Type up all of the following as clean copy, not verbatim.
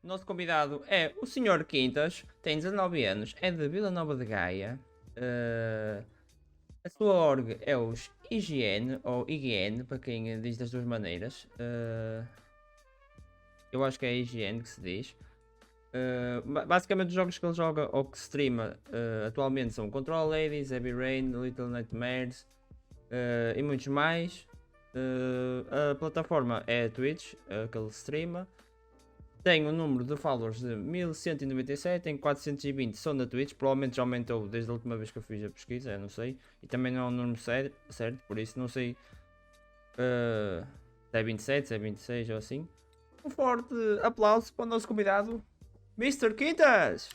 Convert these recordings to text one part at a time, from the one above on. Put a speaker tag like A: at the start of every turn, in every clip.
A: nosso convidado é o Senhor Quintas, tem 19 anos, é de Vila Nova de Gaia. A sua org é os IGN, ou IGN, para quem diz das duas maneiras. Eu acho que é IGN que se diz. Basicamente, os jogos que ele joga ou que streama atualmente são Control Ladies, Heavy Rain, Little Nightmares e muitos mais. A plataforma é a Twitch, que ele streama. Tem um número de followers de 1197, tem 420 são da Twitch, provavelmente já aumentou desde a última vez que eu fiz a pesquisa, eu não sei. E também não é um número certo, por isso não sei se é 27, se é 26 ou assim. Um forte aplauso para o nosso convidado, Mr. Quintas!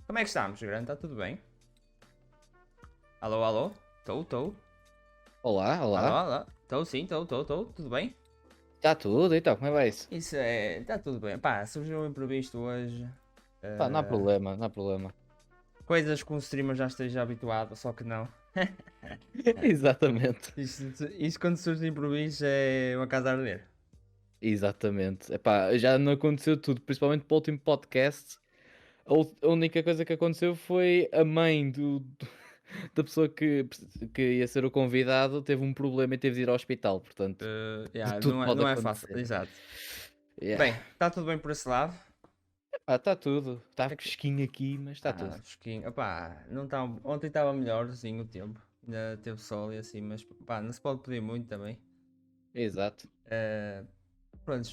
A: Como é que estamos, grande? Está tudo bem? Alô, alô? Estou.
B: Olá,
A: Alô,
B: olá.
A: alô? Estou sim, estou. Tudo bem?
B: Está tudo? Então, como é que vai isso?
A: Isso é. Está tudo bem. Pá, surgiu um imprevisto hoje.
B: Pá, não há
A: eh,
B: problema, não há problema.
A: Coisas que um streamer já esteja habituado, só que não.
B: Exatamente,
A: Isto quando surge de improviso é uma casa a arder.
B: exatamente. Epá, já não aconteceu tudo, principalmente para o último podcast. A única coisa que aconteceu foi a mãe da pessoa que ia ser o convidado teve um problema e teve de ir ao hospital, portanto, de
A: Yeah,
B: tudo pode
A: não é fácil,
B: acontecer.
A: exato.
B: Yeah.
A: Bem, está tudo bem por esse lado.
B: Pá, está tudo. Está
A: É que-
B: fresquinho aqui, mas está tudo.
A: Fresquinho. Opá, não tá, ontem estava melhor, sim, o tempo. Ainda teve sol e assim, mas pá, não se pode pedir muito também.
B: Exato.
A: Uh, Pronto,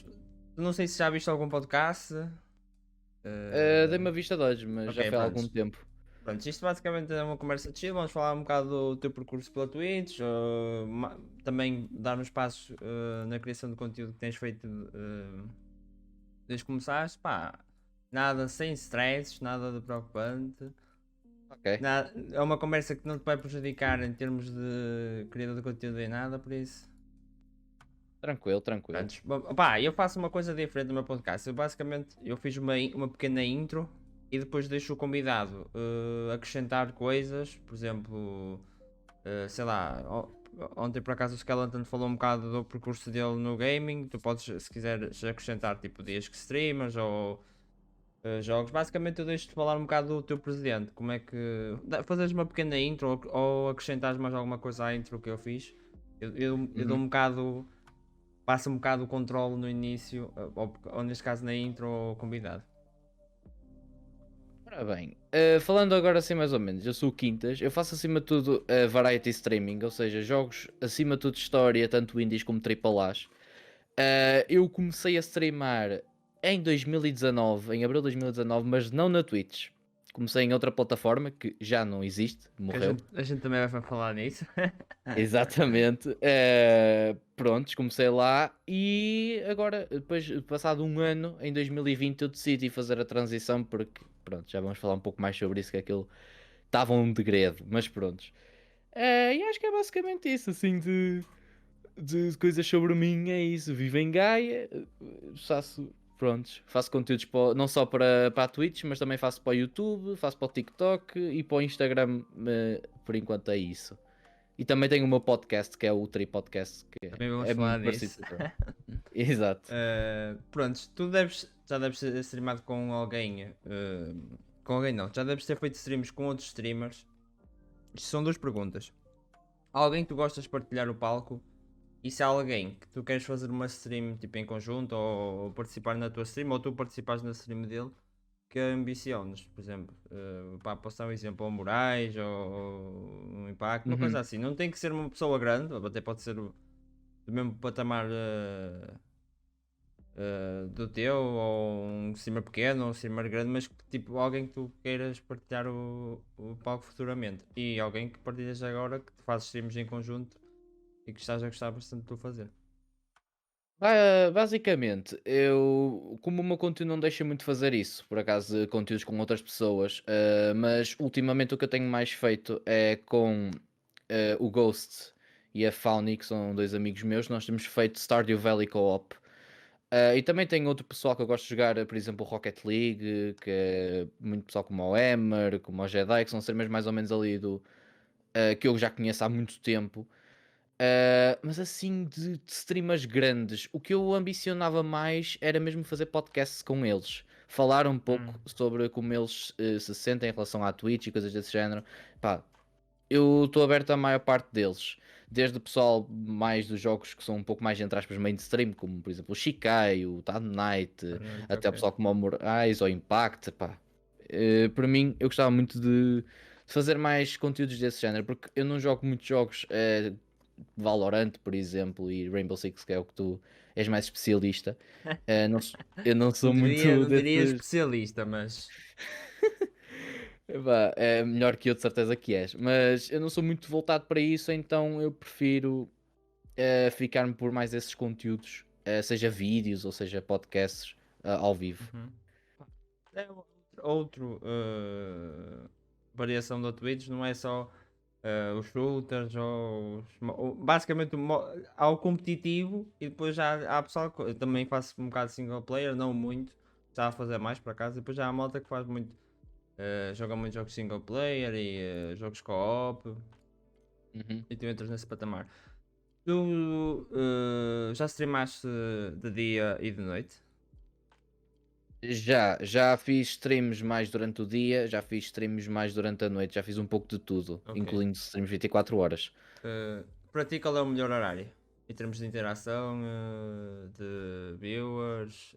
A: não sei se já viste algum podcast.
B: Dei uma vista de olhos, mas já
A: Ok,
B: foi há
A: pronto.
B: algum tempo.
A: Pronto, isto basicamente é uma conversa de chill, vamos falar um bocado do teu percurso pela Twitch, também dar uns passos na criação de conteúdo que tens feito desde que começaste, pá, nada sem stresses, nada de preocupante,
B: Ok.
A: é uma conversa que não te vai prejudicar em termos de criador de conteúdo em nada, por isso,
B: Tranquilo, tranquilo.
A: pronto. Bom, pá, eu faço uma coisa diferente no meu podcast, eu fiz uma pequena intro e depois deixo o convidado acrescentar coisas, por exemplo. Sei lá, ontem por acaso o Skeleton falou um bocado do percurso dele no gaming. Tu podes, se quiseres, acrescentar tipo dias que streamas ou jogos. Basicamente, eu deixo-te falar um bocado do teu presidente. Como é que. Fazes uma pequena intro ou acrescentares mais alguma coisa à intro que eu fiz. Eu dou
B: Uhum.
A: um bocado. Passo um bocado o controle no início, ou neste caso na intro ou convidado.
B: Ora bem, falando agora assim mais ou menos, eu sou o Quintas, eu faço acima de tudo variety streaming, ou seja, jogos acima de tudo de história, tanto indies como AAAs. Eu comecei a streamar em 2019, em abril de 2019, mas não na Twitch. Comecei em outra plataforma que já não existe,
A: Que
B: morreu.
A: a gente também vai falar nisso.
B: Exatamente. Prontos, comecei lá e agora, depois, passado um ano, em 2020, eu decidi fazer a transição porque, pronto, já vamos falar um pouco mais sobre isso, que aquilo estava um degredo, mas prontos. E acho que é basicamente isso, assim, de coisas sobre mim, é isso. Vivo em Gaia, faço, prontos, faço conteúdos não só para a Twitch, mas também faço para o YouTube, faço para o TikTok e para o Instagram, por enquanto é isso. E também tenho o meu podcast, que é o Tri Podcast, que
A: Também vamos
B: é
A: falar
B: muito parecido
A: nisso.
B: com o teu. Exato.
A: Pronto, já deves ter streamado com alguém. Com alguém não, já deves ter feito streams com outros streamers. Isto são duas perguntas. Alguém que tu gostas de partilhar o palco? E se há alguém que tu queres fazer uma stream tipo em conjunto ou participar na tua stream ou tu participares na stream dele que ambiciones, por exemplo, pá, posso dar um exemplo, ou Moraes ou um Impacto, uma coisa
B: Uhum.
A: assim. Não tem que ser uma pessoa grande, ou até pode ser do mesmo patamar do teu, ou um streamer pequeno, ou um streamer grande, mas tipo alguém que tu queiras partilhar o palco futuramente. E alguém que partilhas agora, que tu fazes streams em conjunto e que estás a gostar bastante de tu fazer.
B: Basicamente, como o meu conteúdo não deixa muito fazer isso, por acaso, conteúdos com outras pessoas, mas ultimamente o que eu tenho mais feito é com o Ghost e a Fauni, que são dois amigos meus, nós temos feito Stardew Valley Co-op. E também tem outro pessoal que eu gosto de jogar, por exemplo, o Rocket League, que é muito pessoal como o Emmer, como o Jedi, que são streamers mais ou menos ali que eu já conheço há muito tempo. Mas assim, de streamers grandes, o que eu ambicionava mais era mesmo fazer podcasts com eles. falar um pouco sobre como eles se sentem em relação à Twitch e coisas desse género. Pá, eu estou aberto à maior parte deles. Desde o pessoal mais dos jogos que são um pouco mais, entre aspas, mainstream, como por exemplo o Shikai, o Tad Knight, até o
A: Ok.
B: pessoal como o Moraes ou Impact, pá. Para mim, eu gostava muito de fazer mais conteúdos desse género, porque eu não jogo muitos jogos, Valorant, por exemplo, e Rainbow Six, que é o que tu és mais especialista. Não eu não
A: Não
B: sou
A: diria,
B: muito
A: não diria
B: desses.
A: especialista, mas.
B: Epá, é melhor que eu, de certeza que és. Mas eu não sou muito voltado para isso, então eu prefiro ficar-me por mais esses conteúdos, seja vídeos ou seja podcasts ao vivo.
A: Uhum. É outro variação do Twitch, não é só os shooters ou basicamente há o competitivo e depois já há pessoal que eu também faço um bocado de single player, não muito, já a fazer mais para casa, e depois já há malta que faz muito, joga muito jogos single player e jogos co-op
B: Uhum.
A: e tu entras nesse patamar. Tu já streamaste de dia e de noite?
B: Já fiz streams mais durante o dia, já fiz streams mais durante a noite, já fiz um pouco de tudo,
A: Ok.
B: incluindo streams 24 horas.
A: Para ti, qual é o melhor horário? Em termos de interação, de viewers?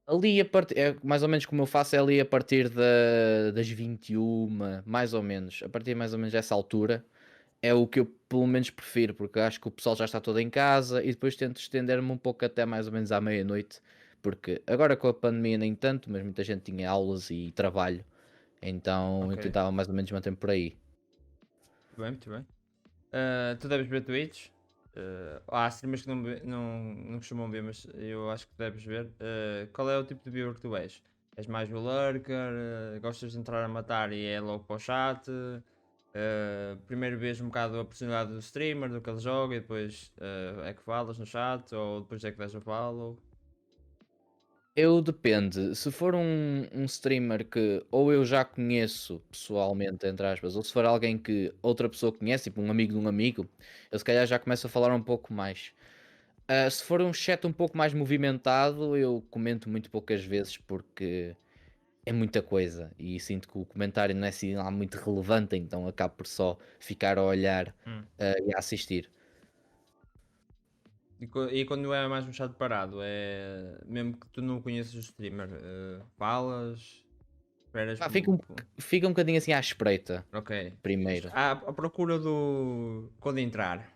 B: Ali a partir, é mais ou menos como eu faço, é ali a partir das 21, mais ou menos, a partir mais ou menos dessa altura, é o que eu pelo menos prefiro, porque acho que o pessoal já está todo em casa e depois tento estender-me um pouco até mais ou menos à meia-noite, porque agora com a pandemia nem tanto, mas muita gente tinha aulas e trabalho, então eu
A: Ok,
B: tentava mais ou menos manter-me por aí.
A: muito bem. Tu deves ver Twitch. Há streamers que não costumam ver, mas eu acho que deves ver. Qual é o tipo de viewer que tu és? És mais o lurker? Gostas de entrar a matar e é logo para o chat? Primeiro vês um bocado a personalidade do streamer, do que ele joga e depois é que falas no chat ou depois é que dás o follow?
B: Eu depende, se for um streamer que ou eu já conheço pessoalmente, entre aspas, ou se for alguém que outra pessoa conhece, tipo um amigo de um amigo, eu se calhar já começo a falar um pouco mais. Se for um chat um pouco mais movimentado, eu comento muito poucas vezes porque é muita coisa e sinto que o comentário não é assim lá muito relevante, então acabo por só ficar a olhar,
A: Hum.
B: e a assistir.
A: E quando é mais um chat parado, é mesmo que tu não conheças o streamer, falas, esperas
B: Pá, fica um bocadinho assim à espreita,
A: ok. Ficas
B: primeiro.
A: à procura do quando entrar.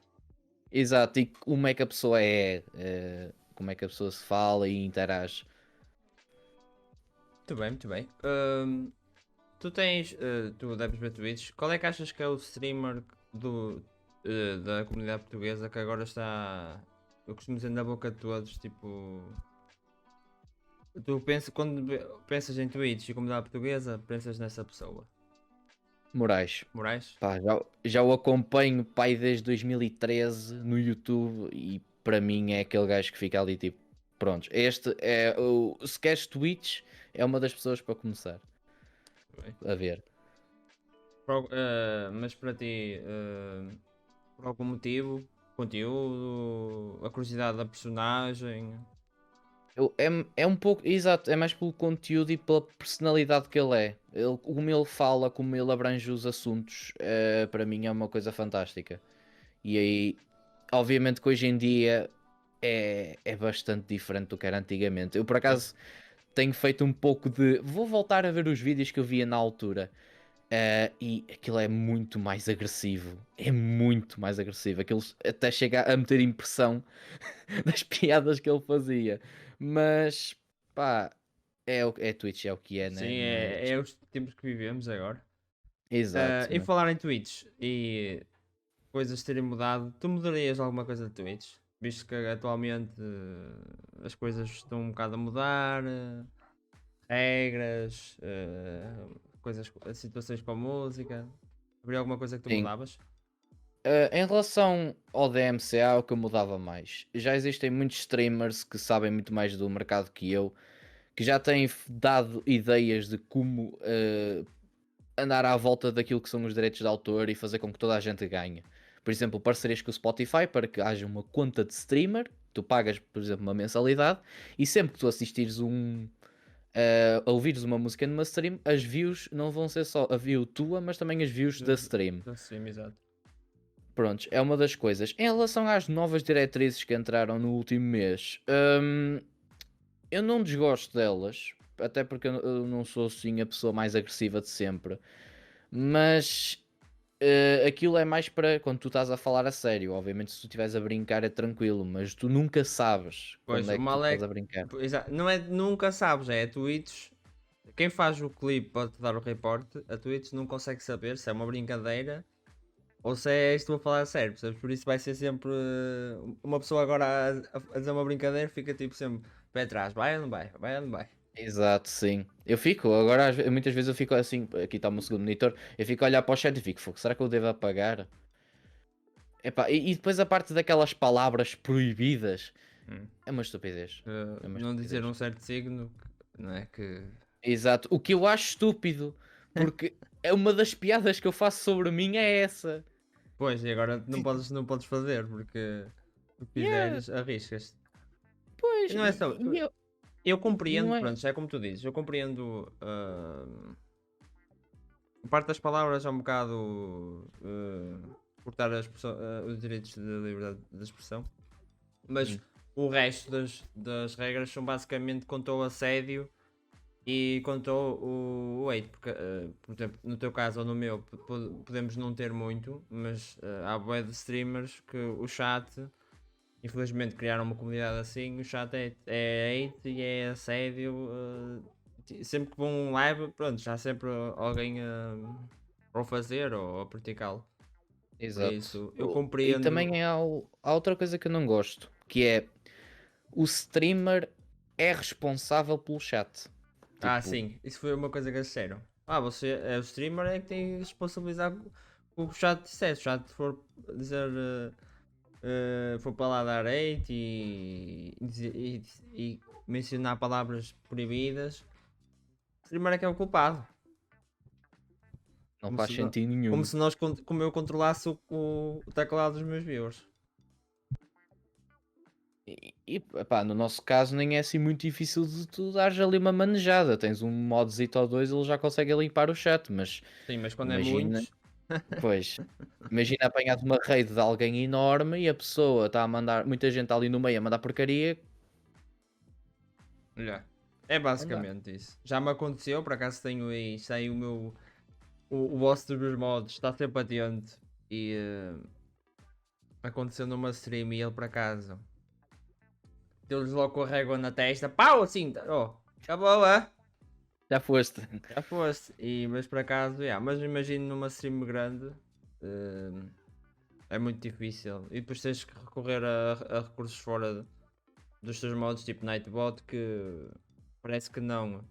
B: Exato, e como é que a pessoa é, como é que a pessoa se fala e interage.
A: Muito bem, muito bem. Tu tens, tu deves ver Twitch. Qual é que achas que é o streamer da comunidade portuguesa que agora está, eu costumo dizer, na boca de todos, tipo. Quando pensas em Twitch e comunidade portuguesa, pensas nessa pessoa.
B: Moraes,
A: Moraes?
B: pá, já o acompanho, pai, desde 2013 no YouTube e para mim é aquele gajo que fica ali tipo, prontos, este é o, se queres Twitch, é uma das pessoas para começar
A: Bem.
B: a ver.
A: Mas para ti, por algum motivo, conteúdo, a curiosidade da personagem.
B: É um pouco, exato, é mais pelo conteúdo e pela personalidade que ele é. Como ele fala, como ele abrange os assuntos, para mim é uma coisa fantástica. E aí, obviamente que hoje em dia é bastante diferente do que era antigamente. Eu por
A: Sim.
B: acaso tenho feito um pouco de. Vou voltar a ver os vídeos que eu via na altura. E aquilo é muito mais agressivo. É muito mais agressivo. Aquilo até chega a meter impressão das piadas que ele fazia. Mas pá, é Twitch, é o que é,
A: Sim,
B: né? Mas
A: é os tempos que vivemos agora.
B: exato,
A: Em
B: né?
A: falar em Twitch e coisas terem mudado, tu mudarias alguma coisa de Twitch? Visto que atualmente as coisas estão um bocado a mudar, regras, coisas, situações com a música. Haveria alguma coisa que tu
B: Sim.
A: mudavas?
B: Em relação ao DMCA, é o que eu mudava mais. Já existem muitos streamers que sabem muito mais do mercado que eu, que já têm dado ideias de como andar à volta daquilo que são os direitos de autor e fazer com que toda a gente ganhe. Por exemplo, parcerias com o Spotify para que haja uma conta de streamer, Tu pagas, por exemplo, uma mensalidade e sempre que tu assistires a ouvires uma música numa stream, as views não vão ser só a view tua, mas também as views da stream.
A: Da stream, exato.
B: Prontos, é uma das coisas. Em relação às novas diretrizes que entraram no último mês, eu não desgosto delas, até porque eu não sou assim a pessoa mais agressiva de sempre, mas aquilo é mais para quando tu estás a falar a sério. Obviamente, se tu estiveres a brincar é tranquilo, mas tu nunca sabes
A: Pois,
B: quando
A: o
B: é que tu
A: mal é
B: estás a brincar.
A: não é nunca sabes, é a Twitch. Quem faz o clipe pode te dar o reporte, a Twitch não consegue saber se é uma brincadeira ou se é isto a falar a sério, percebes? Por isso vai ser sempre uma pessoa agora a dizer uma brincadeira, fica tipo sempre pé atrás, vai ou não vai, vai ou não vai.
B: Exato, sim. Eu fico, agora muitas vezes eu fico assim, aqui está o meu segundo monitor, eu fico a olhar para o chat e fico, "Fogo, será que eu devo apagar?" Epá, e depois a parte daquelas palavras proibidas,
A: Hum.
B: é uma estupidez. É uma
A: Não dizer
B: estupidez.
A: um certo signo, não é que.
B: Exato, o que eu acho estúpido, porque é uma das piadas que eu faço sobre mim é essa.
A: Pois, e agora não podes fazer porque se
B: Yeah,
A: fizeres arriscas.
B: pois,
A: E não é só.
B: e
A: Eu
B: não
A: compreendo,
B: é.
A: pronto, já é como tu dizes, eu compreendo. A parte das palavras é um bocado cortar os direitos de liberdade de expressão, mas
B: Hum,
A: o resto das regras são basicamente contra o assédio e contra o hate, porque, por exemplo, no teu caso ou no meu, podemos não ter muito, mas há bué de streamers que o chat, infelizmente criaram uma comunidade assim, o chat é hate e é assédio. Sempre que vão um live, pronto, já há sempre alguém a fazer ou a praticá-lo. Por
B: exato.
A: isso, eu
B: E
A: compreendo.
B: também há outra coisa que eu não gosto, que é o streamer é responsável pelo chat.
A: Ah,
B: Tipo,
A: sim, isso foi uma coisa que eles disseram. Você é o streamer, é que tem que responsabilizar com o que o chat disser. Se o chat for dizer. For para lá dar hate e mencionar palavras proibidas, o streamer é que é o culpado.
B: não
A: Como
B: faz
A: se,
B: sentido
A: como
B: nenhum.
A: se nós, como eu controlasse o teclado dos meus viewers.
B: Epá, no nosso caso nem é assim muito difícil de tu dares ali uma manejada. Tens um modzito ou dois, ele já consegue limpar o chat, mas
A: Sim, mas quando é
B: imagina,
A: muitos.
B: pois, imagina apanhar uma raid de alguém enorme e a pessoa está a mandar, muita gente ali no meio a mandar porcaria,
A: Yeah. É
B: não dá.
A: basicamente isso. Já me aconteceu, por acaso tenho aí, está aí o meu. O boss dos meus mods está sempre atento e aconteceu numa stream e ele por acaso deu-lhes logo com a régua na testa, pau assim, oh, acabou,
B: Já foste.
A: já foste. Mas por acaso, yeah, mas imagino numa stream grande, eh, é muito difícil. E depois tens que recorrer a recursos fora dos teus mods, tipo Nightbot, que parece que não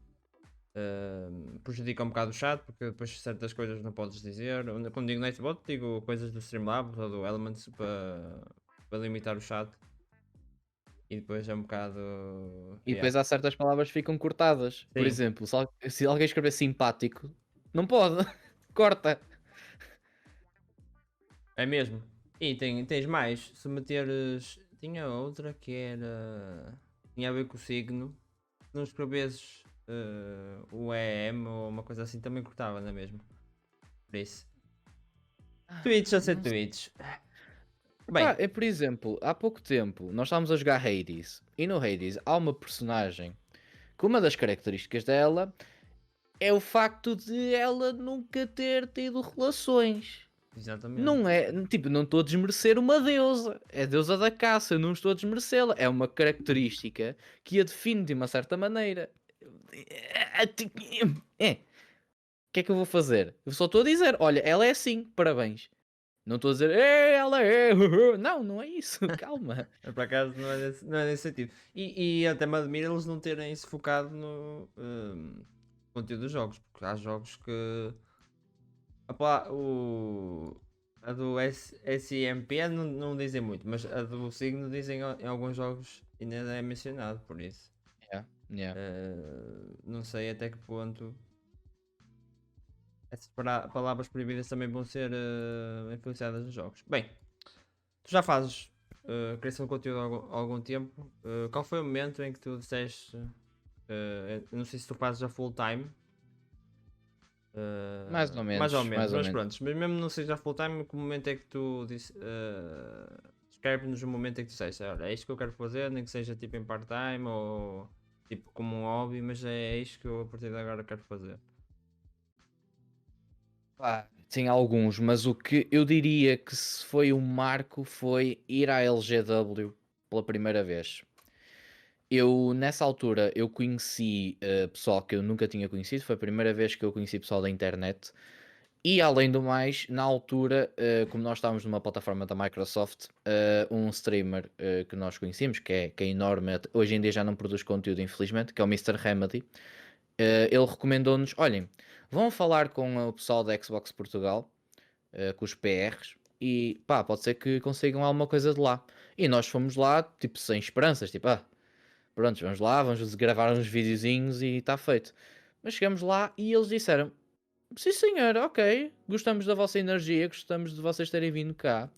A: prejudica um bocado o chat, porque depois certas coisas não podes dizer. Quando digo Nightbot, digo coisas do Streamlabs ou do Elements para limitar o chat. E depois é um bocado.
B: E
A: Yeah.
B: depois há certas palavras que ficam cortadas. Por
A: Sim,
B: exemplo, se alguém escrever simpático, não pode. Corta.
A: é mesmo. E tens mais. Se meteres. Tinha outra que era. Tinha a ver com o signo. Se não escrevesses o EM ou uma coisa assim, também cortava, não é mesmo? Por isso. Tweets a ser
B: Não sei.
A: tweets.
B: Pá,
A: Bem,
B: é por exemplo, há pouco tempo nós estávamos a jogar Hades e no Hades há uma personagem que uma das características dela é o facto de ela nunca ter tido relações.
A: exatamente.
B: Não é, tipo, não estou a desmerecer uma deusa, é deusa da caça, eu não estou a desmerecê-la, é uma característica que a define de uma certa maneira. É, o que é que eu vou fazer? Eu só estou a dizer, olha, ela é assim, parabéns. Não estou a dizer, ela é, não, não é isso, calma.
A: Por acaso não é nesse sentido. E até me admira eles não terem se focado no conteúdo dos jogos, porque há jogos que a do SMP não dizem muito, mas a do signo dizem em alguns jogos ainda é mencionado, por isso.
B: Yeah, yeah.
A: Não sei até que ponto essas palavras proibidas também vão ser influenciadas nos jogos. Bem, tu já fazes criação de conteúdo há algum tempo. Qual foi o momento em que tu disseste, eu não sei se tu fazes a full time,
B: Mais ou
A: mais ou
B: menos,
A: menos,
B: mais ou
A: mas
B: menos.
A: pronto, mas mesmo não seja full time, que momento é que tu disse, descreve-nos o momento em que tu disseste, olha, é isto que eu quero fazer, nem que seja tipo em part-time ou tipo como um hobby, mas é isto que eu a partir de agora quero fazer.
B: Pá, tem alguns, mas o que eu diria que se foi um marco foi ir à LGW pela primeira vez. Eu, nessa altura, eu conheci pessoal que eu nunca tinha conhecido, foi a primeira vez que eu conheci pessoal da internet. E além do mais, na altura, como nós estávamos numa plataforma da Microsoft, um streamer que nós conhecíamos, que é enorme, hoje em dia já não produz conteúdo, infelizmente, que é o Mr. Remedy, ele recomendou-nos: olhem, vão falar com o pessoal da Xbox Portugal, com os PRs, e pá, pode ser que consigam alguma coisa de lá. E nós fomos lá, tipo, sem esperanças, tipo, pronto, vamos lá, vamos gravar uns videozinhos e está feito. Mas chegamos lá e eles disseram: sim, senhor, ok. Gostamos da vossa energia, gostamos de vocês terem vindo cá.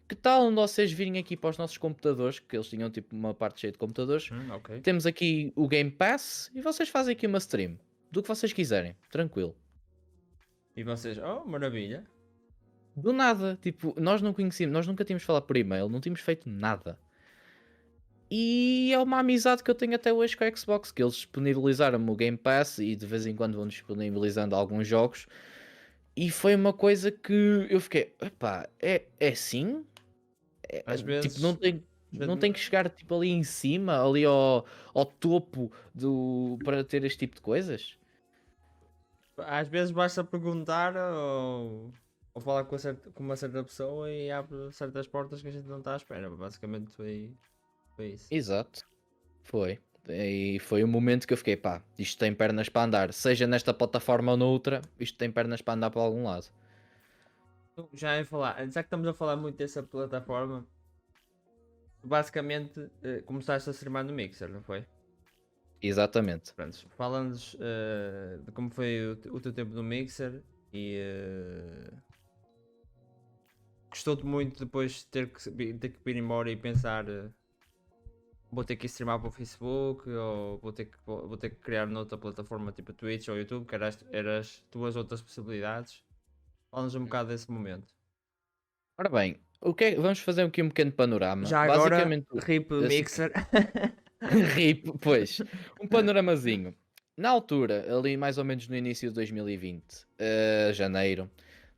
B: Que tal vocês virem aqui para os nossos computadores? Que eles tinham tipo uma parte cheia de computadores.
A: Ok.
B: Temos aqui o Game Pass e vocês fazem aqui uma stream do que vocês quiserem, tranquilo.
A: E vocês, oh, maravilha.
B: Do nada, tipo, nós não conhecíamos, nós nunca tínhamos falado por e-mail, não tínhamos feito nada. E é uma amizade que eu tenho até hoje com a Xbox, que eles disponibilizaram-me o Game Pass e de vez em quando vão disponibilizando alguns jogos. E foi uma coisa que eu fiquei, epá, é assim?
A: Às
B: Tipo,
A: vezes,
B: não tem que chegar tipo, ali em cima, ali ao topo para ter este tipo de coisas?
A: às vezes basta perguntar ou falar com uma certa pessoa e abre certas portas que a gente não está à espera. Basicamente foi isso.
B: Exato, foi. E foi o momento que eu fiquei, pá, isto tem pernas para andar, seja nesta plataforma ou noutra, isto tem pernas para andar para algum lado.
A: Já ia falar, já que estamos a falar muito dessa plataforma, basicamente começaste a streamar no Mixer, não foi?
B: Exatamente.
A: Pronto, fala-nos de como foi o teu tempo no Mixer e gostou-te muito depois de ter que vir embora e pensar vou ter que streamar para o Facebook ou vou ter que criar noutra plataforma tipo Twitch ou YouTube, que eras duas outras possibilidades. Fala-nos um bocado desse momento.
B: Ora bem, vamos fazer aqui um pequeno panorama.
A: Já agora,
B: Basicamente,
A: RIP
B: assim,
A: Mixer.
B: RIP, pois. Um panoramazinho. Na altura, ali mais ou menos no início de 2020, janeiro,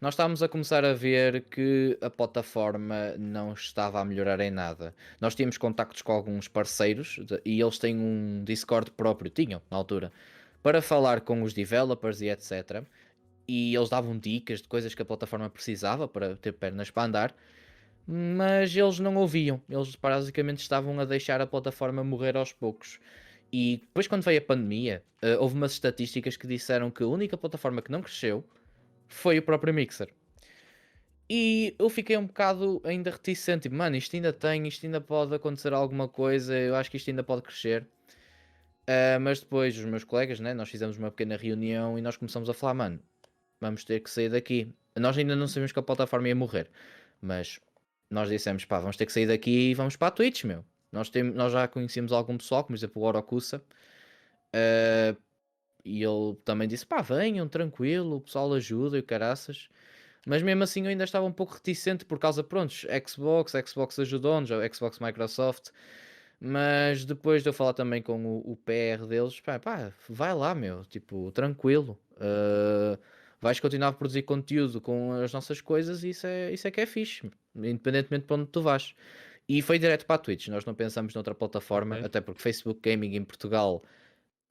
B: nós estávamos a começar a ver que a plataforma não estava a melhorar em nada. Nós tínhamos contactos com alguns parceiros e eles têm um Discord próprio, tinham na altura, para falar com os developers e etc. E eles davam dicas de coisas que a plataforma precisava para ter pernas para andar, mas eles não ouviam. Eles basicamente estavam a deixar a plataforma morrer aos poucos. E depois, quando veio a pandemia, houve umas estatísticas que disseram que a única plataforma que não cresceu foi o próprio Mixer. E eu fiquei um bocado ainda reticente, tipo, mano, isto ainda tem, isto ainda pode acontecer alguma coisa, eu acho que isto ainda pode crescer. Mas depois os meus colegas, né, nós fizemos uma pequena reunião e nós começamos a falar, mano, vamos ter que sair daqui. Nós ainda não sabíamos que a plataforma ia morrer, mas nós dissemos, pá, vamos ter que sair daqui e vamos para a Twitch, meu. Nós já conhecíamos algum pessoal, como por exemplo o Orokusa, e ele também disse, pá, venham, tranquilo, o pessoal ajuda e o caraças. Mas mesmo assim eu ainda estava um pouco reticente por causa, prontos, Xbox ajudou-nos, o Xbox Microsoft. Mas depois de eu falar também com o PR deles, pá, vai lá, meu, tipo, tranquilo. Vais continuar a produzir conteúdo com as nossas coisas e isso é que é fixe, independentemente de para onde tu vais. E foi direto para a Twitch, nós não pensamos noutra plataforma,
A: Ok.
B: até porque Facebook Gaming em Portugal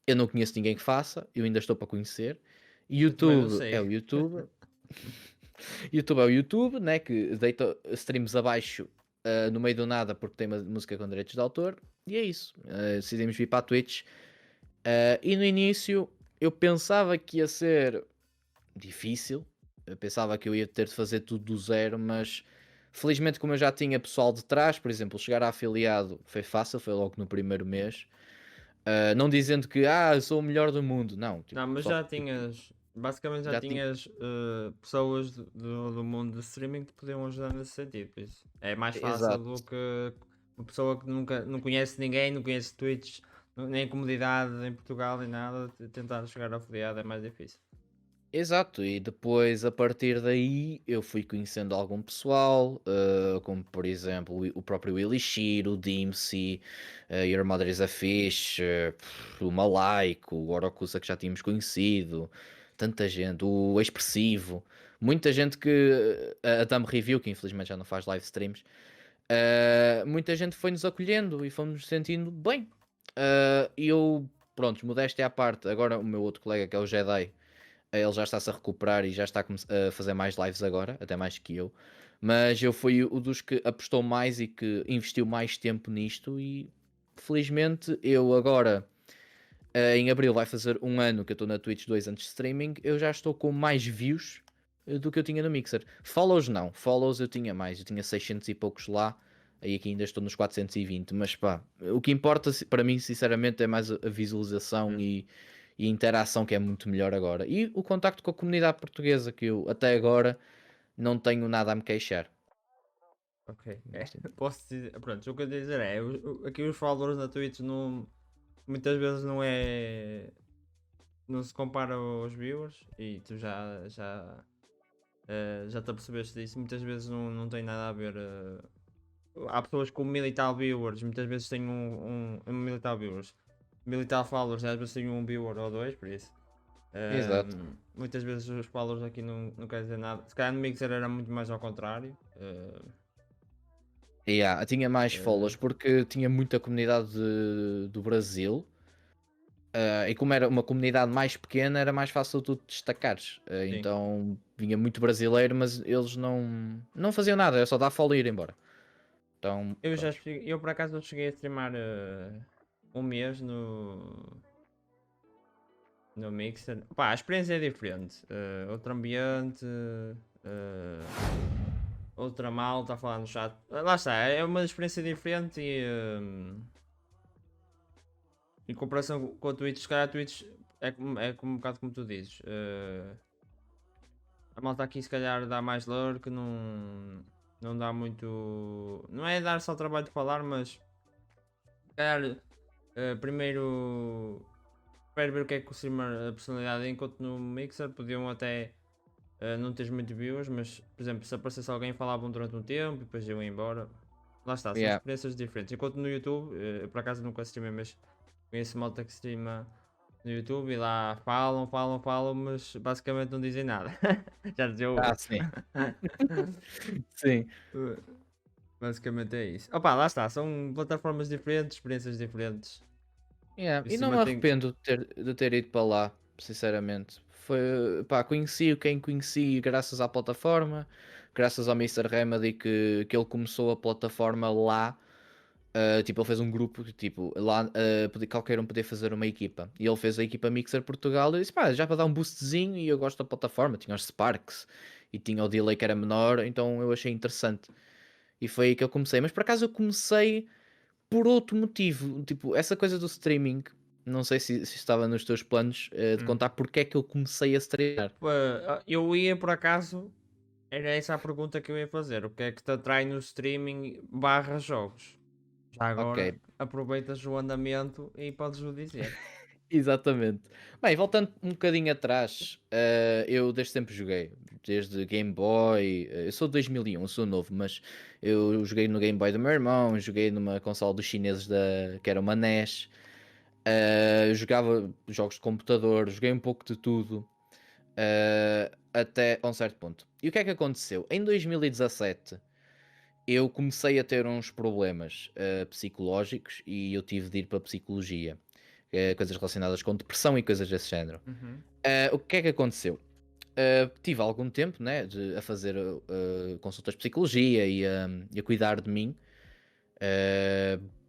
B: eu não conheço ninguém que faça, eu ainda estou para conhecer.
A: Eu também não
B: YouTube é
A: sei.
B: o YouTube. YouTube é o YouTube, né, que deita streams abaixo no meio do nada porque tem uma música com direitos de autor. E é isso. Decidimos vir para a Twitch. E no início eu pensava que ia ser difícil. Eu pensava que eu ia ter de fazer tudo do zero, mas felizmente como eu já tinha pessoal de trás, por exemplo, chegar a afiliado foi fácil, foi logo no primeiro mês. Não dizendo que eu sou o melhor do mundo, não. Tipo,
A: Não, mas
B: só,
A: já tinhas. Basicamente já
B: Já tinha.
A: tinhas pessoas do mundo do streaming que te podiam ajudar nesse sentido, por isso é mais fácil
B: Exato.
A: do que uma pessoa que nunca não conhece ninguém, não conhece Twitch, nem a comunidade em Portugal, nem nada, tentar chegar ao feriado é mais difícil.
B: Exato, e depois a partir daí eu fui conhecendo algum pessoal, como por exemplo o próprio Elixir, o Dimsy, Your Mother is a Fish, o Malaico, o Orokusa que já tínhamos conhecido, tanta gente, o Expressivo, muita gente que a Thumb Review, que infelizmente já não faz live streams, muita gente foi-nos acolhendo e fomos sentindo bem. E eu, pronto, modéstia à parte, agora o meu outro colega que é o Jedi. Ele já está-se a recuperar e já está a fazer mais lives agora, até mais que eu. Mas eu fui o dos que apostou mais e que investiu mais tempo nisto. E felizmente eu agora, em abril, vai fazer um ano que eu estou na Twitch, 2 anos de streaming. Eu já estou com mais views do que eu tinha no Mixer. Follows não, follows eu tinha mais, eu tinha 600 e poucos lá. Aí aqui ainda estou nos 420, mas pá, o que importa para mim, sinceramente, é mais a visualização e a interação que é muito melhor agora. E o contacto com a comunidade portuguesa, que eu até agora não tenho nada a me queixar.
A: Ok, posso dizer, pronto, o que eu ia dizer é, aqui os followers na Twitch não, muitas vezes não se compara aos viewers e tu já te apercebeste disso, muitas vezes não tem nada a ver. Há pessoas com 1000 e tal viewers, muitas vezes têm um 1000 e tal viewers, 1000 e tal followers, às vezes têm um viewer ou dois, por isso.
B: Exato.
A: Muitas vezes os followers aqui não quer dizer nada. Se calhar no Mixer era muito mais ao contrário.
B: Yeah, tinha mais
A: Uh,
B: follows porque tinha muita comunidade do Brasil. E como era uma comunidade mais pequena, era mais fácil tu te destacares.
A: sim.
B: Então vinha muito brasileiro, mas eles não faziam nada, era só dar follow e ir embora. Então, pronto.
A: Eu por acaso cheguei a streamar um mês no Mixer. Pá, a experiência é diferente. Outro ambiente, outra malta a falar no chat. Lá está, é uma experiência diferente em comparação com a Twitch, se calhar a Twitch é um bocado como tu dizes. A malta aqui se calhar dá mais lurk, não dá muito. Não é dar só o trabalho de falar, mas se calhar primeiro espero ver o que é que o streamer a personalidade enquanto no Mixer podiam até não ter muito views, mas por exemplo, se aparecesse alguém falavam durante um tempo e depois iam embora. Lá está, são
B: Yeah.
A: experiências diferentes. Enquanto no YouTube, eu por acaso nunca streamei, mas conheço malta que streama no YouTube e lá falam, mas basicamente não dizem nada. Já dizia o
B: Ah,
A: outro.
B: sim. Sim.
A: Basicamente é isso. Opa, lá está, são plataformas diferentes, experiências diferentes.
B: Yeah.
A: Por
B: E
A: isso
B: não me
A: mantém.
B: arrependo de ter ido para lá, sinceramente. Foi, pá, conheci quem conheci graças à plataforma, graças ao Mr. Remedy que ele começou a plataforma lá. Tipo, ele fez um grupo que, tipo, lá qualquer um podia fazer uma equipa. E ele fez a equipa Mixer Portugal e disse, pá, já para dar um boostzinho e eu gosto da plataforma. Tinha os Sparks e tinha o delay que era menor, então eu achei interessante. E foi aí que eu comecei. Mas por acaso eu comecei por outro motivo. Tipo, essa coisa do streaming, não sei se estava nos teus planos de
A: Hum.
B: contar porque é que eu comecei a streamar.
A: Eu ia por acaso, era essa a pergunta que eu ia fazer. O que é que te atrai no streaming barra jogos? Já agora
B: Ok,
A: aproveitas o andamento e podes o dizer.
B: exatamente. Bem, voltando um bocadinho atrás, eu desde sempre joguei, desde Game Boy, eu sou de 2001, sou novo, mas eu joguei no Game Boy do meu irmão, joguei numa consola dos chineses que era uma NES, jogava jogos de computador, joguei um pouco de tudo, até a um certo ponto. E o que é que aconteceu? Em 2017 eu comecei a ter uns problemas psicológicos e eu tive de ir para a psicologia, coisas relacionadas com depressão e coisas desse género.
A: Uhum.
B: O que é que aconteceu? Tive algum tempo, né, a fazer consultas de psicologia e a cuidar de mim,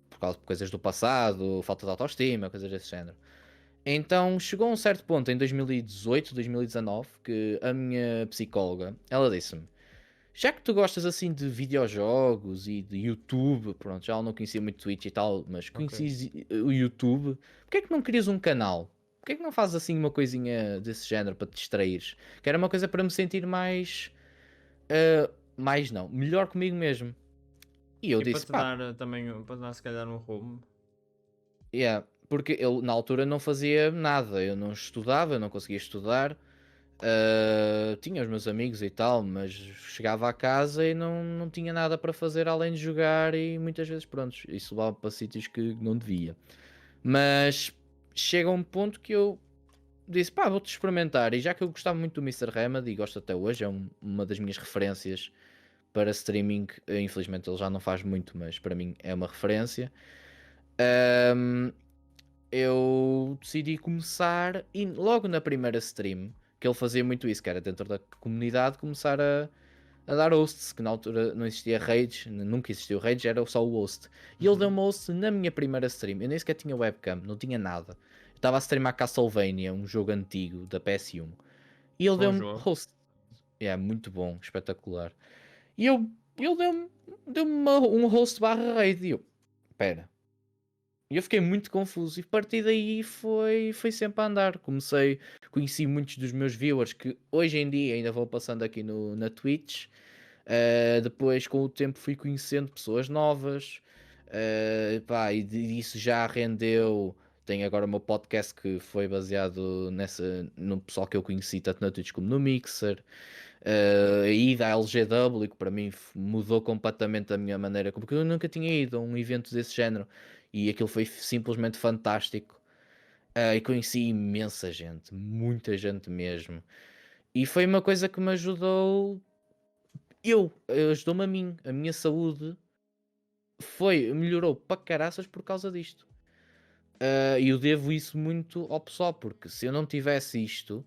B: por causa de coisas do passado, falta de autoestima, coisas desse género. Então chegou a um certo ponto em 2018, 2019, que a minha psicóloga, ela disse-me: já que tu gostas assim de videojogos e de YouTube, pronto, já não conhecia muito Twitch e tal, mas
A: Ok.
B: conheces o YouTube, porque é que não crias um canal? porque é que não fazes assim uma coisinha desse género para te distraires? Que era uma coisa para me sentir mais, mais não, melhor comigo mesmo. E eu
A: E para
B: disse,
A: te
B: pá,
A: dar também, para te dar se calhar um rumo.
B: yeah, porque eu na altura não fazia nada, eu não estudava, eu não conseguia estudar, tinha os meus amigos e tal, mas chegava a casa e não tinha nada para fazer além de jogar e muitas vezes, pronto, isso levava para sítios que não devia. Mas chega um ponto que eu disse, pá, vou-te experimentar. E já que eu gostava muito do Mr. Remedy e gosto até hoje, é uma das minhas referências para streaming. Infelizmente ele já não faz muito, mas para mim é uma referência. Ahm, eu decidi começar e logo na primeira stream, que ele fazia muito isso, que era dentro da comunidade, começar a dar hosts, que na altura não existia Rage, nunca existiu Rage, era só o host. E ele deu-me host na minha primeira stream, eu nem sequer tinha webcam, não tinha nada. Eu estava a streamar Castlevania, um jogo antigo da PS1. E ele
A: Bom
B: deu-me
A: jogo.
B: host. É muito bom, espetacular. E ele deu-me um host barra raid. E eu, pera. E eu fiquei muito confuso. E a partir daí foi sempre a andar. Conheci muitos dos meus viewers que hoje em dia ainda vou passando aqui na Twitch. Depois, com o tempo, fui conhecendo pessoas novas. Pá, e disso já rendeu. Tenho agora o meu podcast que foi baseado no pessoal que eu conheci, tanto na Twitch como no Mixer. A ida à LGW, que para mim mudou completamente a minha maneira, porque eu nunca tinha ido a um evento desse género e aquilo foi simplesmente fantástico. E conheci imensa gente, muita gente mesmo. E foi uma coisa que me ajudou, ajudou-me a mim, a minha saúde melhorou para caraças por causa disto. E eu devo isso muito ao pessoal, porque se eu não tivesse isto,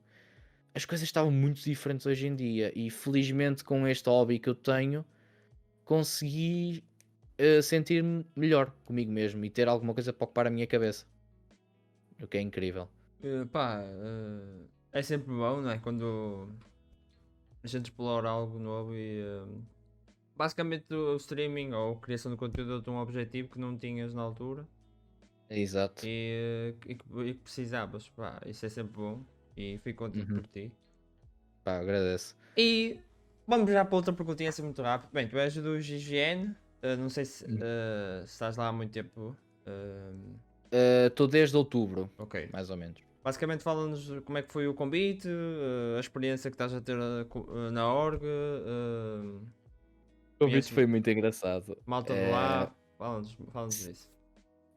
B: as coisas estavam muito diferentes hoje em dia. E felizmente com este hobby que eu tenho, consegui sentir-me melhor comigo mesmo e ter alguma coisa para ocupar a minha cabeça. O que é incrível.
A: Pá, é sempre bom, não é? Quando a gente explora algo novo e basicamente o streaming ou a criação de conteúdo tem um objetivo que não tinhas na altura
B: Exato.
A: e que precisavas. Pá, isso é sempre bom e fico contente
B: Uhum.
A: por ti.
B: Pá, agradeço.
A: E vamos já para outra perguntinha assim muito rápido. Bem, tu és do GGN, não sei
B: Uhum.
A: se estás lá há muito tempo.
B: Estou desde outubro,
A: Ok.
B: mais ou menos.
A: Basicamente fala-nos como é que foi o convite, a experiência que estás a ter na org,
B: O convite
A: conheces
B: foi muito engraçado.
A: malta de lá, fala-nos disso.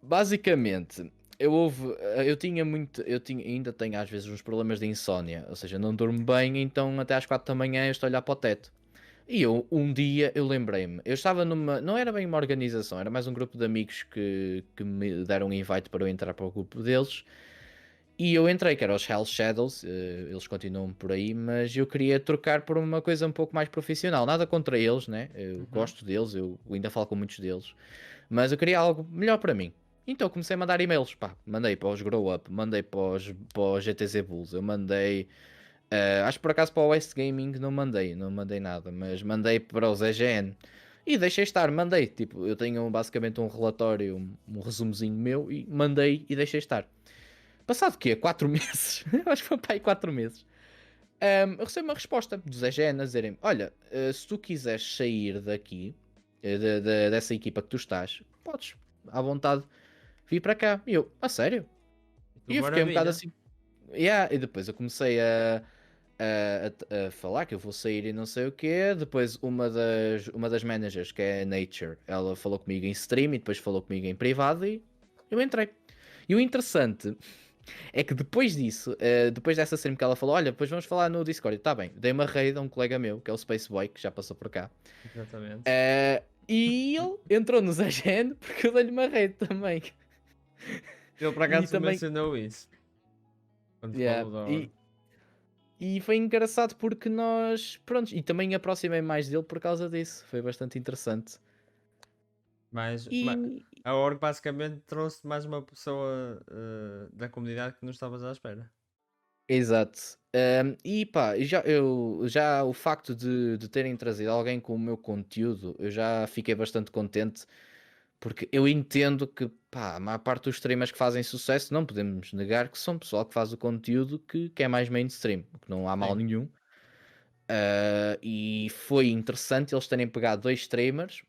B: Basicamente, eu tinha muito, ainda tenho às vezes uns problemas de insónia, ou seja, não durmo bem, então até às 4 da manhã eu estou a olhar para o teto. E um dia eu lembrei-me, eu estava não era bem uma organização, era mais um grupo de amigos que me deram um invite para eu entrar para o grupo deles. E eu entrei, que era os Hell Shadows, eles continuam por aí, mas eu queria trocar por uma coisa um pouco mais profissional. Nada contra eles, né? Eu
A: Uhum.
B: gosto deles, eu ainda falo com muitos deles, mas eu queria algo melhor para mim. Então comecei a mandar e-mails, pá, mandei para os Grow Up, mandei para os GTZ Bulls, eu mandei, acho que por acaso para o West Gaming não mandei nada, mas mandei para os EGN e deixei estar, mandei, tipo, eu tenho basicamente um relatório, um resumozinho meu e mandei e deixei estar. Passado o quê? 4 meses? Eu acho que foi para aí 4 meses. Eu recebi uma resposta dos EGN a dizerem: Olha, se tu quiseres sair daqui, dessa equipa que tu estás, podes, à vontade, vir para cá. E eu, a sério?
A: E tu,
B: E eu fiquei um bocado
A: maravilha.
B: assim. Yeah. E depois eu comecei a falar que eu vou sair e não sei o quê. Depois uma das managers, que é a Nature, ela falou comigo em stream e depois falou comigo em privado e eu entrei. E o interessante é que depois disso, depois dessa stream que ela falou, olha, depois vamos falar no Discord. Está bem, dei uma raid a um colega meu, que é o Space Boy, que já passou por cá.
A: Exatamente.
B: E ele entrou no ZGN porque eu dei-lhe uma raid também.
A: Ele por
B: E
A: acaso
B: também,
A: mencionou isso quando
B: yeah,
A: falou da hora.
B: e foi engraçado porque nós, pronto, e também aproximei mais dele por causa disso. Foi bastante interessante.
A: Mas
B: E,
A: a org basicamente trouxe mais uma pessoa da comunidade que não estavas à espera.
B: exato. E pá, já o facto de terem trazido alguém com o meu conteúdo, eu já fiquei bastante contente Porque eu entendo que, pá, a maior parte dos streamers que fazem sucesso, não podemos negar que são pessoal que faz o conteúdo que é mais mainstream, que não há mal
A: Sim.
B: nenhum. E foi interessante eles terem pegado dois streamers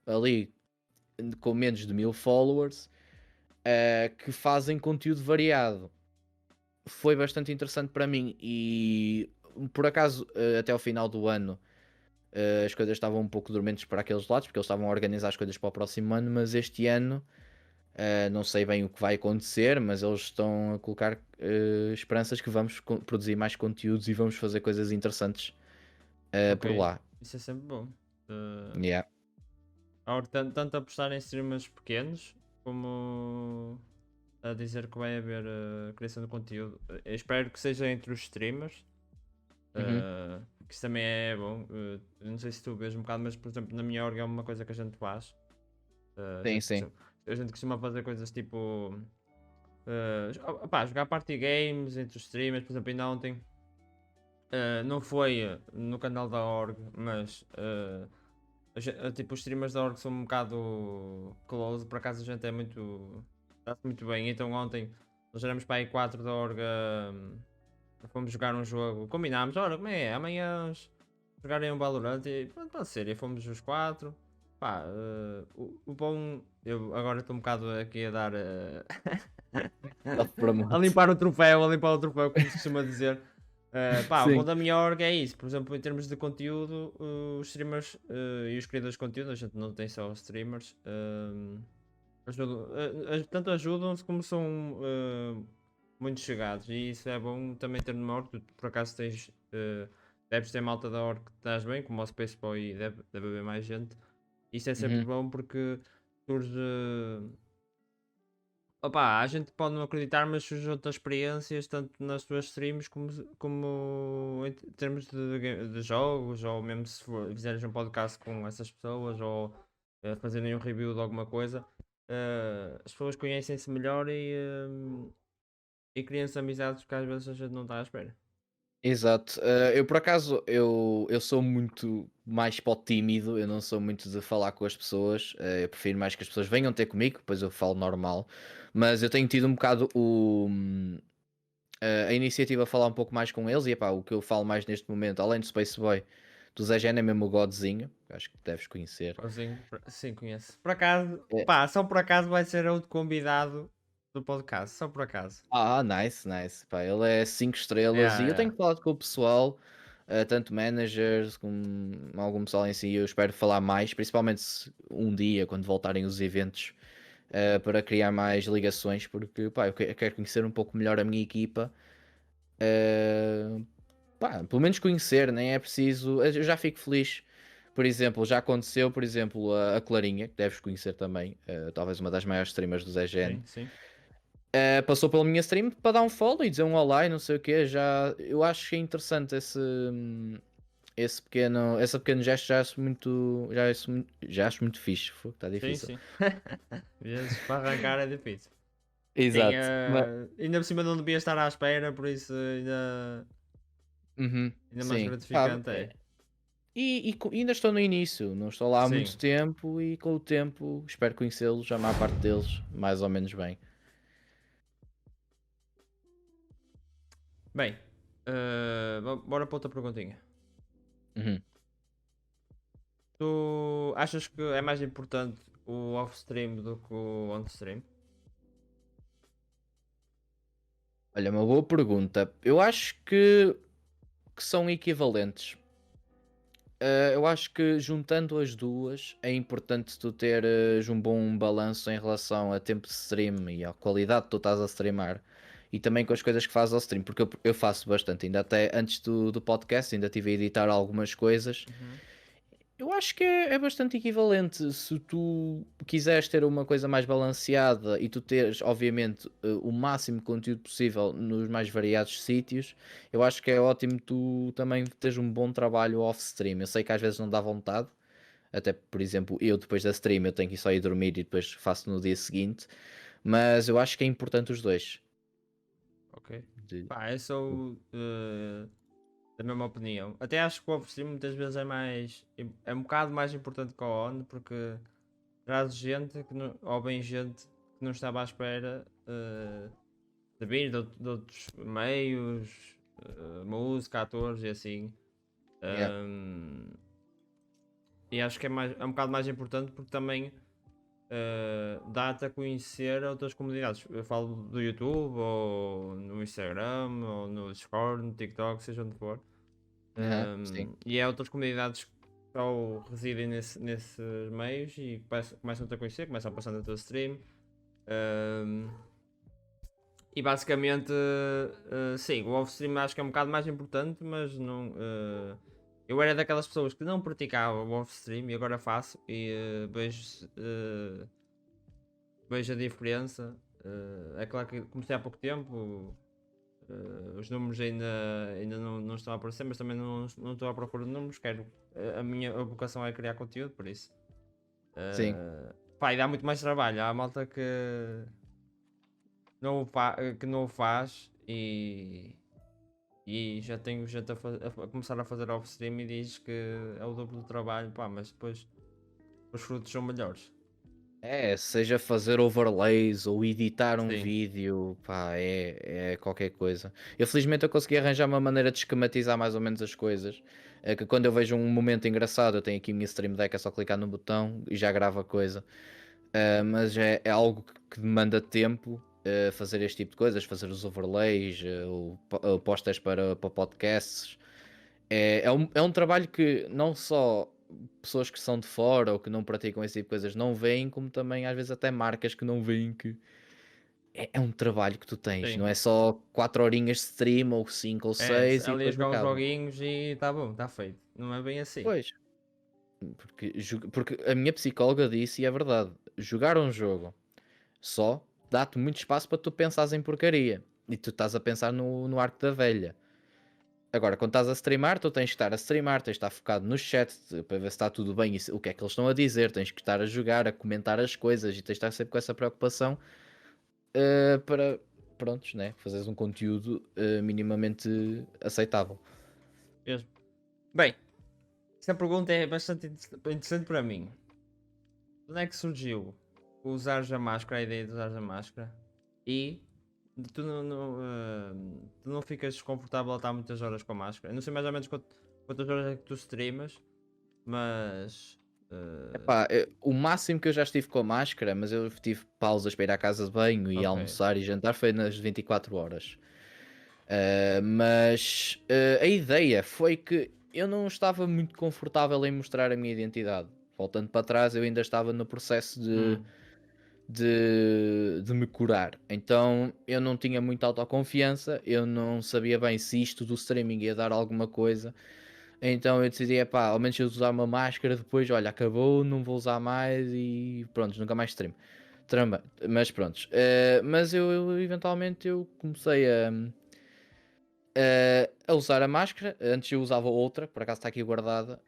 B: ali com menos de 1000 followers que fazem conteúdo variado. Foi bastante interessante para mim e por acaso até ao final do ano as coisas estavam um pouco dormentes para aqueles lados, porque eles estavam a organizar as coisas para o próximo ano, mas este ano não sei bem o que vai acontecer, mas eles estão a colocar esperanças que vamos produzir mais conteúdos e vamos fazer coisas interessantes por
A: Ok.
B: lá.
A: Isso é sempre bom.
B: Yeah.
A: Agora, tanto apostar em streamers pequenos, como a dizer que vai haver criação de conteúdo. Eu espero que seja entre os streamers,
B: Uhum.
A: que isso também é bom. Eu não sei se tu vês um bocado, mas por exemplo, na minha org é uma coisa que a gente faz.
B: Sim, sim.
A: A gente costuma fazer coisas tipo jogar party games entre os streamers, por exemplo, ainda ontem não foi no canal da org, mas tipo, os streamers da org são um bocado close, por acaso a gente é muito. Está-se muito bem, então ontem nós éramos para aí 4 da org, fomos jogar um jogo, combinámos, ora como é, amanhã jogarem um Valorant e pronto, pode ser, e fomos os 4. Pá, o bom, eu agora estou um bocado aqui a dar a
B: Self-promote.
A: a limpar o troféu, como se costuma dizer. Pá, o bom
B: Sim.
A: da minha org é isso, por exemplo, em termos de conteúdo, os streamers e os criadores de conteúdo, a gente não tem só os streamers, tanto ajudam-se como são muito chegados, e isso é bom também ter numa org. Tu por acaso tens, deves ter malta da org que estás bem, como o Spaceboy, e deve haver mais gente. Isso é sempre
B: Uhum.
A: bom porque surge. Opa, a gente pode não acreditar, mas surgem outras experiências, tanto nas tuas streams como em termos de jogos, ou mesmo se fizeres um podcast com essas pessoas, ou fazerem um review de alguma coisa, as pessoas conhecem-se melhor e criam-se amizades que às vezes a gente não está à espera.
B: Exato. Eu por acaso eu sou muito mais para o tímido, eu não sou muito de falar com as pessoas, eu prefiro mais que as pessoas venham ter comigo, depois eu falo normal. Mas eu tenho tido um bocado a iniciativa a falar um pouco mais com eles e epá, o que eu falo mais neste momento, além do Space Boy, do Zé Gena é mesmo o Godzinho, que acho que deves conhecer.
A: Sozinho, sim, conheço. Por acaso,
B: É.
A: pá, só por acaso vai ser outro convidado do podcast, só por acaso.
B: Nice, nice. Pá, ele é 5 estrelas
A: Yeah,
B: e eu
A: yeah.
B: tenho falado com o pessoal, tanto managers como algum pessoal em si. Eu espero falar mais, principalmente um dia, quando voltarem os eventos, para criar mais ligações, porque pá, eu quero conhecer um pouco melhor a minha equipa. eh, Pá, pelo menos conhecer, nem é preciso. Eu já fico feliz. Por exemplo, já aconteceu, por exemplo, a Clarinha, que deves conhecer também, talvez uma das maiores streamers do ZGN.
A: Sim, sim.
B: Passou pela minha stream para dar um follow e dizer um olá e não sei o quê. Eu acho que é interessante esse pequeno gesto. Já acho muito fixe. Está
A: Sim,
B: difícil.
A: sim. Às vezes para arrancar é difícil. Sim,
B: Exato.
A: ainda por cima não devia estar à espera, por isso
B: Uhum,
A: ainda mais
B: sim. Pá,
A: gratificante é.
B: ainda estou no início, não estou lá há
A: Sim.
B: muito tempo e com o tempo espero conhecê-los, a maior parte deles, mais ou menos bem.
A: Bem, bora para outra perguntinha.
B: Uhum.
A: Tu achas que é mais importante o off-stream do que o on-stream?
B: Olha, uma boa pergunta. Eu acho que são equivalentes. Eu acho que juntando as duas é importante tu teres um bom balanço em relação a tempo de stream e à qualidade que tu estás a streamar e também com as coisas que fazes ao stream, porque eu faço bastante, ainda até antes do podcast, ainda tive a editar algumas coisas.
A: Uhum.
B: Eu acho que é bastante equivalente. Se tu quiseres ter uma coisa mais balanceada e tu teres, obviamente, o máximo de conteúdo possível nos mais variados sítios, eu acho que é ótimo tu também teres um bom trabalho off-stream. Eu sei que às vezes não dá vontade, até por exemplo, eu depois da stream eu tenho que ir só ir dormir e depois faço no dia seguinte, mas eu acho que é importante os dois.
A: Ok.
B: De-
A: Pá, eu sou da mesma opinião. Até acho que o off-stream muitas vezes é um bocado mais importante que o on, porque traz gente que não, ou bem gente que não estava à espera de vir de outros meios, música, atores e assim.
B: Yeah.
A: E acho que é um bocado mais importante porque também dá-te a conhecer outras comunidades. Eu falo do YouTube, ou no Instagram, ou no Discord, no TikTok, seja onde for.
B: Sim.
A: E é outras comunidades que só residem nesses meios e começam-te a conhecer, começam a passar no teu stream. E basicamente, sim, o off-stream acho que é um bocado mais importante, mas não. Eu era daquelas pessoas que não praticava o off-stream e agora faço e vejo a diferença. É claro que comecei há pouco tempo, os números ainda não estão a aparecer, mas também não estou à procura de números. A minha vocação é criar conteúdo, por isso.
B: Sim.
A: Pá, e dá muito mais trabalho. Há malta que não o faz e já tenho gente a começar a fazer off-stream e diz que é o dobro do trabalho, pá, mas depois os frutos são melhores.
B: Seja fazer overlays ou editar um
A: Sim,
B: vídeo, pá, é qualquer coisa. Eu felizmente eu consegui arranjar uma maneira de esquematizar mais ou menos as coisas. É que quando eu vejo um momento engraçado, eu tenho aqui a minha Stream Deck, é só clicar no botão e já grava a coisa. Mas é algo que demanda tempo, fazer este tipo de coisas, fazer os overlays, o posters para podcasts. É um trabalho que não só pessoas que são de fora ou que não praticam esse tipo de coisas não veem, como também às vezes até marcas que não veem que é um trabalho que tu tens,
A: sim.
B: não é só 4 horinhas de stream ou 5 ou
A: É,
B: 6 e
A: ali a
B: depois
A: jogar uns
B: acaba.
A: joguinhos e tá bom, tá feito. Não é bem assim.
B: Pois, porque a minha psicóloga disse, e é verdade, jogar um jogo só dá-te muito espaço para tu pensares em porcaria. E tu estás a pensar no arco da velha. Agora, quando estás a streamar, tu tens que estar a streamar, tens que estar focado no chat para ver se está tudo bem e o que é que eles estão a dizer, tens que estar a jogar, a comentar as coisas e tens de estar sempre com essa preocupação para, prontos, né? Fazeres um conteúdo minimamente aceitável.
A: Mesmo. Bem, esta pergunta é bastante interessante para mim. Onde é que surgiu usares a máscara, a ideia de usar a máscara? E tu não ficas desconfortável a estar muitas horas com a máscara? Eu não sei mais ou menos quantas horas é que tu streamas, mas.
B: Epá, o máximo que eu já estive com a máscara, mas eu tive pausas para ir à casa de banho e
A: Ok,
B: almoçar e jantar, foi nas 24 horas. Mas a ideia foi que eu não estava muito confortável em mostrar a minha identidade. Voltando para trás, eu ainda estava no processo de,
A: hum,
B: de me curar. Então eu não tinha muita autoconfiança, eu não sabia bem se isto do streaming ia dar alguma coisa. Então eu decidi, epá, ao menos eu usar uma máscara, depois, olha, acabou, não vou usar mais e pronto, nunca mais stream. Tramba, mas pronto. Mas eu eventualmente eu comecei a usar a máscara. Antes eu usava outra, por acaso está aqui guardada.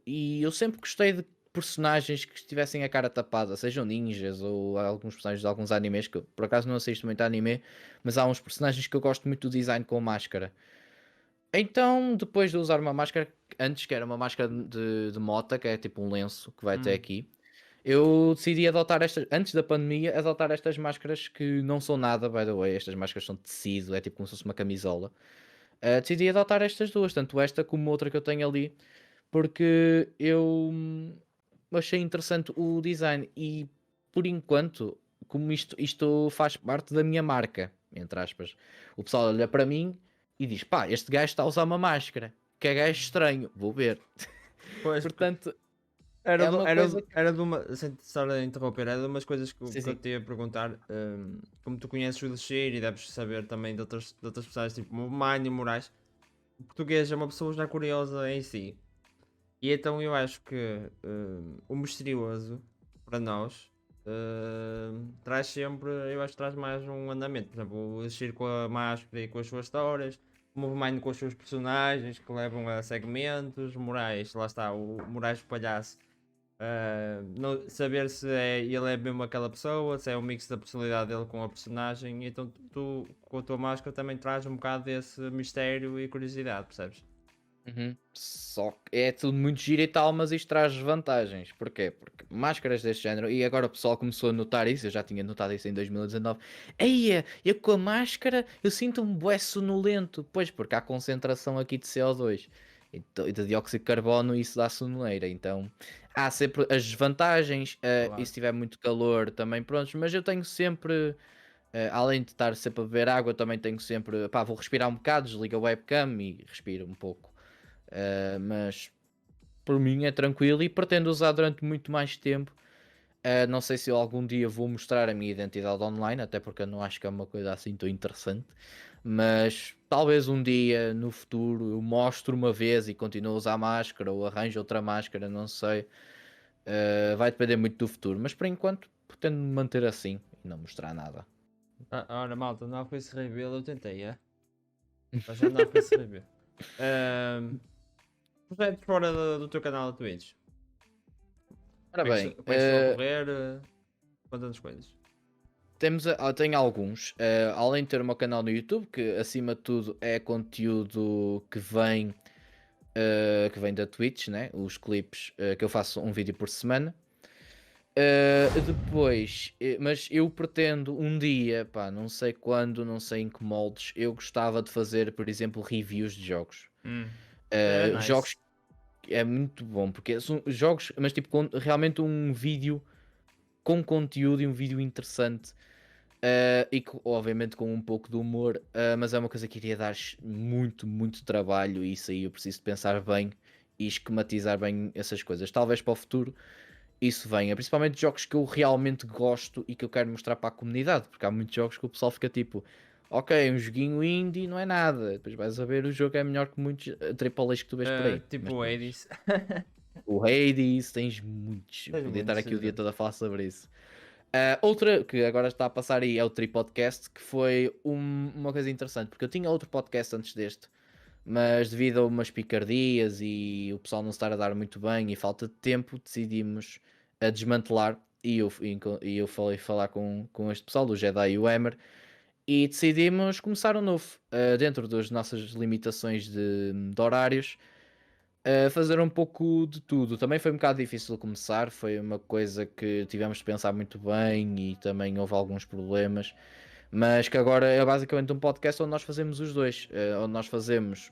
B: E eu sempre gostei de personagens que estivessem a cara tapada, sejam ninjas ou alguns personagens de alguns animes, que eu, por acaso não assisto muito anime, mas há uns personagens que eu gosto muito do design com máscara. Então, depois de usar uma máscara, antes que era uma máscara de mota, que é tipo um lenço que vai até
A: hum,
B: aqui, eu decidi adotar estas, antes da pandemia, adotar estas máscaras que não são nada, by the way, estas máscaras são de tecido, é tipo como se fosse uma camisola. Decidi adotar estas duas, tanto esta como outra que eu tenho ali, porque eu achei interessante o design e por enquanto, como isto faz parte da minha marca, entre aspas, o pessoal olha para mim e diz: pá, este gajo está a usar uma máscara, que é gajo estranho, vou ver.
A: pois,
B: Portanto, é uma coisa que.
A: era de uma. Sem te estar a interromper, era de umas coisas
B: Sim,
A: que eu
B: sim.
A: te ia perguntar. Como tu conheces o Elixir e deves saber também de outras pessoas, tipo o Mine e o Moraes, o português é uma pessoa já curiosa em si. E então eu acho que o misterioso, para nós, traz sempre, eu acho que traz mais um andamento. Por exemplo, o Elixir com a máscara e com as suas histórias, o Movimento com os seus personagens que levam a segmentos, Moraes, lá está, o Moraes o palhaço. Saber se ele é mesmo aquela pessoa, se é um mix da personalidade dele com a personagem, então tu com a tua máscara também traz um bocado desse mistério e curiosidade, percebes?
B: Só que é tudo muito giro e tal, mas isto traz vantagens. Porquê? Porque máscaras deste género, e agora o pessoal começou a notar isso, eu já tinha notado isso em 2019. Eia, eu com a máscara eu sinto-me bué sonolento. Pois, porque há concentração aqui de CO2 e de dióxido de carbono e isso dá sonoleira. Então há sempre as desvantagens, e
A: Claro.
B: se tiver muito calor também, prontos. Mas eu tenho sempre, além de estar sempre a beber água, também tenho sempre, pá, vou respirar um bocado, desligo a webcam e respiro um pouco. Mas por mim é tranquilo e pretendo usar durante muito mais tempo. Não sei se eu algum dia vou mostrar a minha identidade online, até porque eu não acho que é uma coisa assim tão interessante. Mas talvez um dia no futuro eu mostre uma vez e continuo a usar máscara ou arranjo outra máscara, não sei. Vai depender muito do futuro, mas por enquanto pretendo me manter assim e não mostrar nada.
A: Ora, malta, não há para esse reveal, eu tentei, é? Mas já não há para esse reveal. Projetos fora do teu canal da Twitch.
B: Ora bem,
A: Como é que estão a correr? Quantas coisas?
B: tenho alguns. Além de ter o meu canal no YouTube, que acima de tudo é conteúdo que vem da Twitch, né? Os clipes, que eu faço um vídeo por semana. Depois, mas eu pretendo um dia, pá, não sei quando, não sei em que moldes, eu gostava de fazer, por exemplo, reviews de jogos.
A: É
B: Jogos
A: nice.
B: é muito bom, porque são jogos, mas tipo, realmente um vídeo com conteúdo e um vídeo interessante. E obviamente com um pouco de humor, mas é uma coisa que iria dar muito, muito trabalho e isso aí eu preciso de pensar bem e esquematizar bem essas coisas. Talvez para o futuro isso venha, principalmente jogos que eu realmente gosto e que eu quero mostrar para a comunidade, porque há muitos jogos que o pessoal fica tipo, ok, um joguinho indie não é nada, depois vais a ver o jogo é melhor que muitos AAAs que tu vês por aí. Mas
A: Tipo o
B: pronto.
A: Hades.
B: O Hades, tens muitos, eu
A: Tens
B: podia estar
A: muitos,
B: aqui o dia
A: exato.
B: todo a falar sobre isso. Outra que agora está a passar aí é o Tripodcast, que foi uma coisa interessante, porque eu tinha outro podcast antes deste, mas devido a umas picardias e o pessoal não se estar a dar muito bem e falta de tempo, decidimos a desmantelar. E eu falei falar com este pessoal do Jedi e o Emer e decidimos começar um novo, dentro das nossas limitações de horários, fazer um pouco de tudo. Também foi um bocado difícil começar, foi uma coisa que tivemos de pensar muito bem e também houve alguns problemas, mas que agora é basicamente um podcast onde nós fazemos os dois, onde nós fazemos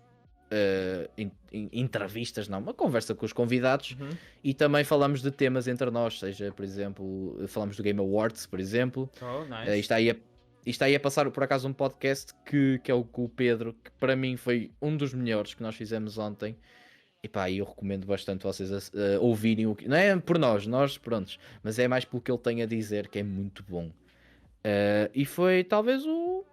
B: entrevistas, não, uma conversa com os convidados
A: Uhum.
B: e também falamos de temas entre nós, seja, por exemplo, falamos do Game Awards, por exemplo.
A: Oh,
B: Uh,
A: nice.
B: isto aí a Isto aí a passar por acaso um podcast que é o com o Pedro, que para mim foi um dos melhores que nós fizemos ontem. E pá, eu recomendo bastante vocês ouvirem o que. Não é por nós prontos, mas é mais pelo que ele tem a dizer, que é muito bom. E foi talvez o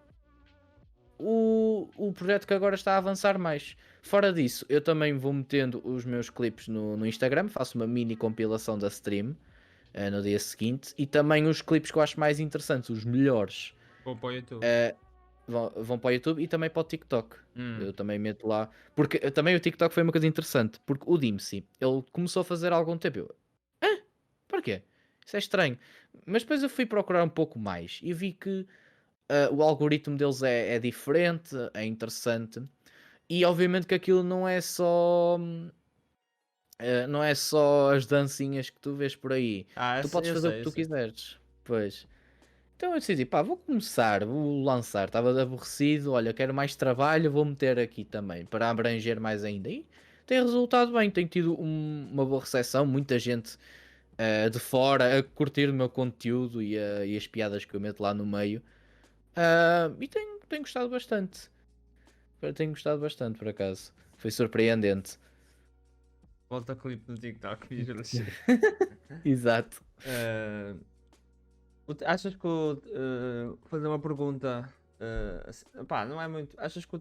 B: projeto que agora está a avançar mais. Fora disso, eu também vou metendo os meus clipes no Instagram, faço uma mini compilação da stream no dia seguinte, e também os clipes que eu acho mais interessantes, os melhores,
A: Vou para o YouTube.
B: eh, vão para o YouTube e também para o TikTok.
A: Hum.
B: Eu também meto lá. Porque também o TikTok foi uma coisa interessante. Porque o Dimsy, ele começou a fazer há algum tempo. Porquê? Isso é estranho. Mas depois eu fui procurar um pouco mais e vi que o algoritmo deles é diferente, é interessante. E obviamente que aquilo não é só as dancinhas que tu vês por aí. Tu podes
A: Eu
B: fazer o
A: sei,
B: que
A: eu
B: tu
A: sei.
B: quiseres. Pois. Então eu decidi, pá, vou começar, vou lançar. Estava aborrecido, olha, quero mais trabalho, vou meter aqui também, para abranger mais ainda. E tem resultado bem, tenho tido uma boa recepção, muita gente de fora a curtir o meu conteúdo e as piadas que eu meto lá no meio. E tenho gostado bastante. Tenho gostado bastante, por acaso. Foi surpreendente.
A: Volta clipe no TikTok.
B: Exato.
A: Eh, Achas que fazer uma pergunta, pá, não é muito. Achas que o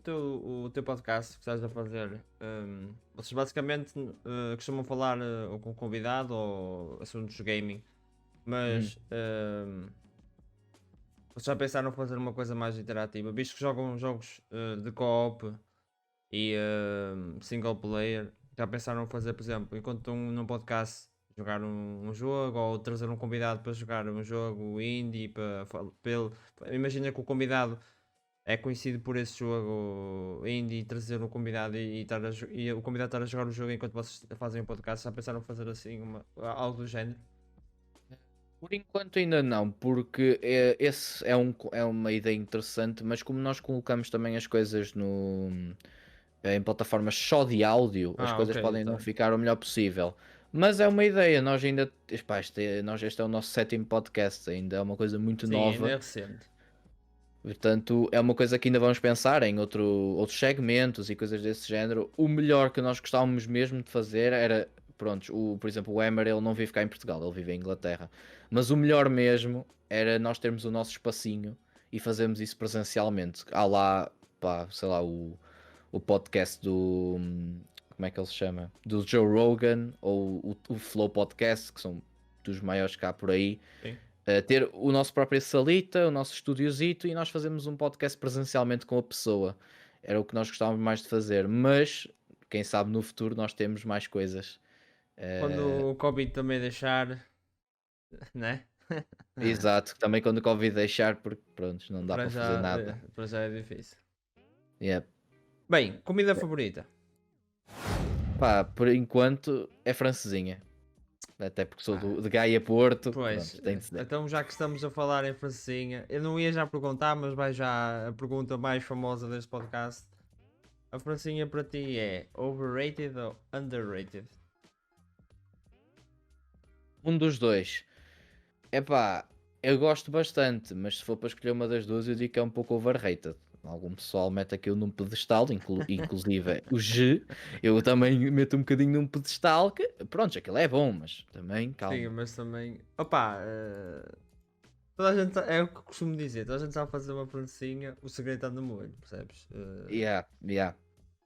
A: teu podcast que estás a fazer, vocês basicamente costumam falar ou com convidado ou assuntos de gaming,
B: Uhum.
A: mas vocês já pensaram em fazer uma coisa mais interativa, visto que jogam jogos de co-op e single player, já pensaram em fazer, por exemplo, enquanto estão num podcast, jogar um jogo ou trazer um convidado para jogar um jogo indie para, imagina que o convidado é conhecido por esse jogo indie, trazer o convidado e o convidado estar a jogar o jogo enquanto vocês fazem o podcast. Já pensaram fazer assim algo do género?
B: Por enquanto ainda não, porque esse é uma ideia interessante, mas como nós colocamos também as coisas em plataformas só de áudio, as
A: Ah, ok,
B: coisas podem
A: tá
B: não
A: bem.
B: ficar o melhor possível. Mas é uma ideia, nós ainda, epá, este é o nosso sétimo podcast, ainda é uma coisa muito
A: Sim, ainda é
B: nova.
A: recente.
B: Portanto, é uma coisa que ainda vamos pensar em outros segmentos e coisas desse género. O melhor que nós gostávamos mesmo de fazer era, pronto, por exemplo, o Emer, ele não vive cá em Portugal, ele vive em Inglaterra. Mas o melhor mesmo era nós termos o nosso espacinho e fazermos isso presencialmente. Há lá, pá, sei lá, o podcast como é que ele se chama? Do Joe Rogan ou o Flow Podcast, que são dos maiores cá por aí.
A: Sim.
B: Ter o nosso próprio salita, o nosso estudiozito e nós fazemos um podcast presencialmente com a pessoa. Era o que nós gostávamos mais de fazer, mas quem sabe no futuro nós temos mais coisas.
A: Quando o Covid também deixar, né?
B: Exato, também quando o Covid deixar, porque pronto, não dá para fazer nada.
A: Para já é difícil.
B: Yeah.
A: Bem, comida favorita.
B: Pá, por enquanto é francesinha. Até porque sou
A: Ah,
B: de Gaia Porto.
A: pois,
B: Pronto, tem de ser.
A: então já que estamos a falar em francesinha, eu não ia já perguntar, mas vai já a pergunta mais famosa deste podcast. A francesinha para ti é overrated ou underrated?
B: Um dos dois. Epá, eu gosto bastante, mas se for para escolher uma das duas, eu digo que é um pouco overrated. Algum pessoal mete aquilo num pedestal, inclusive o G, eu também meto um bocadinho num pedestal que, pronto, aquilo é bom, mas também,
A: Sim,
B: calma.
A: mas também. Opa, toda a gente. É o que eu costumo dizer, toda a gente sabe fazer uma francesinha, o segredo está no molho, percebes?
B: Yeah, yeah,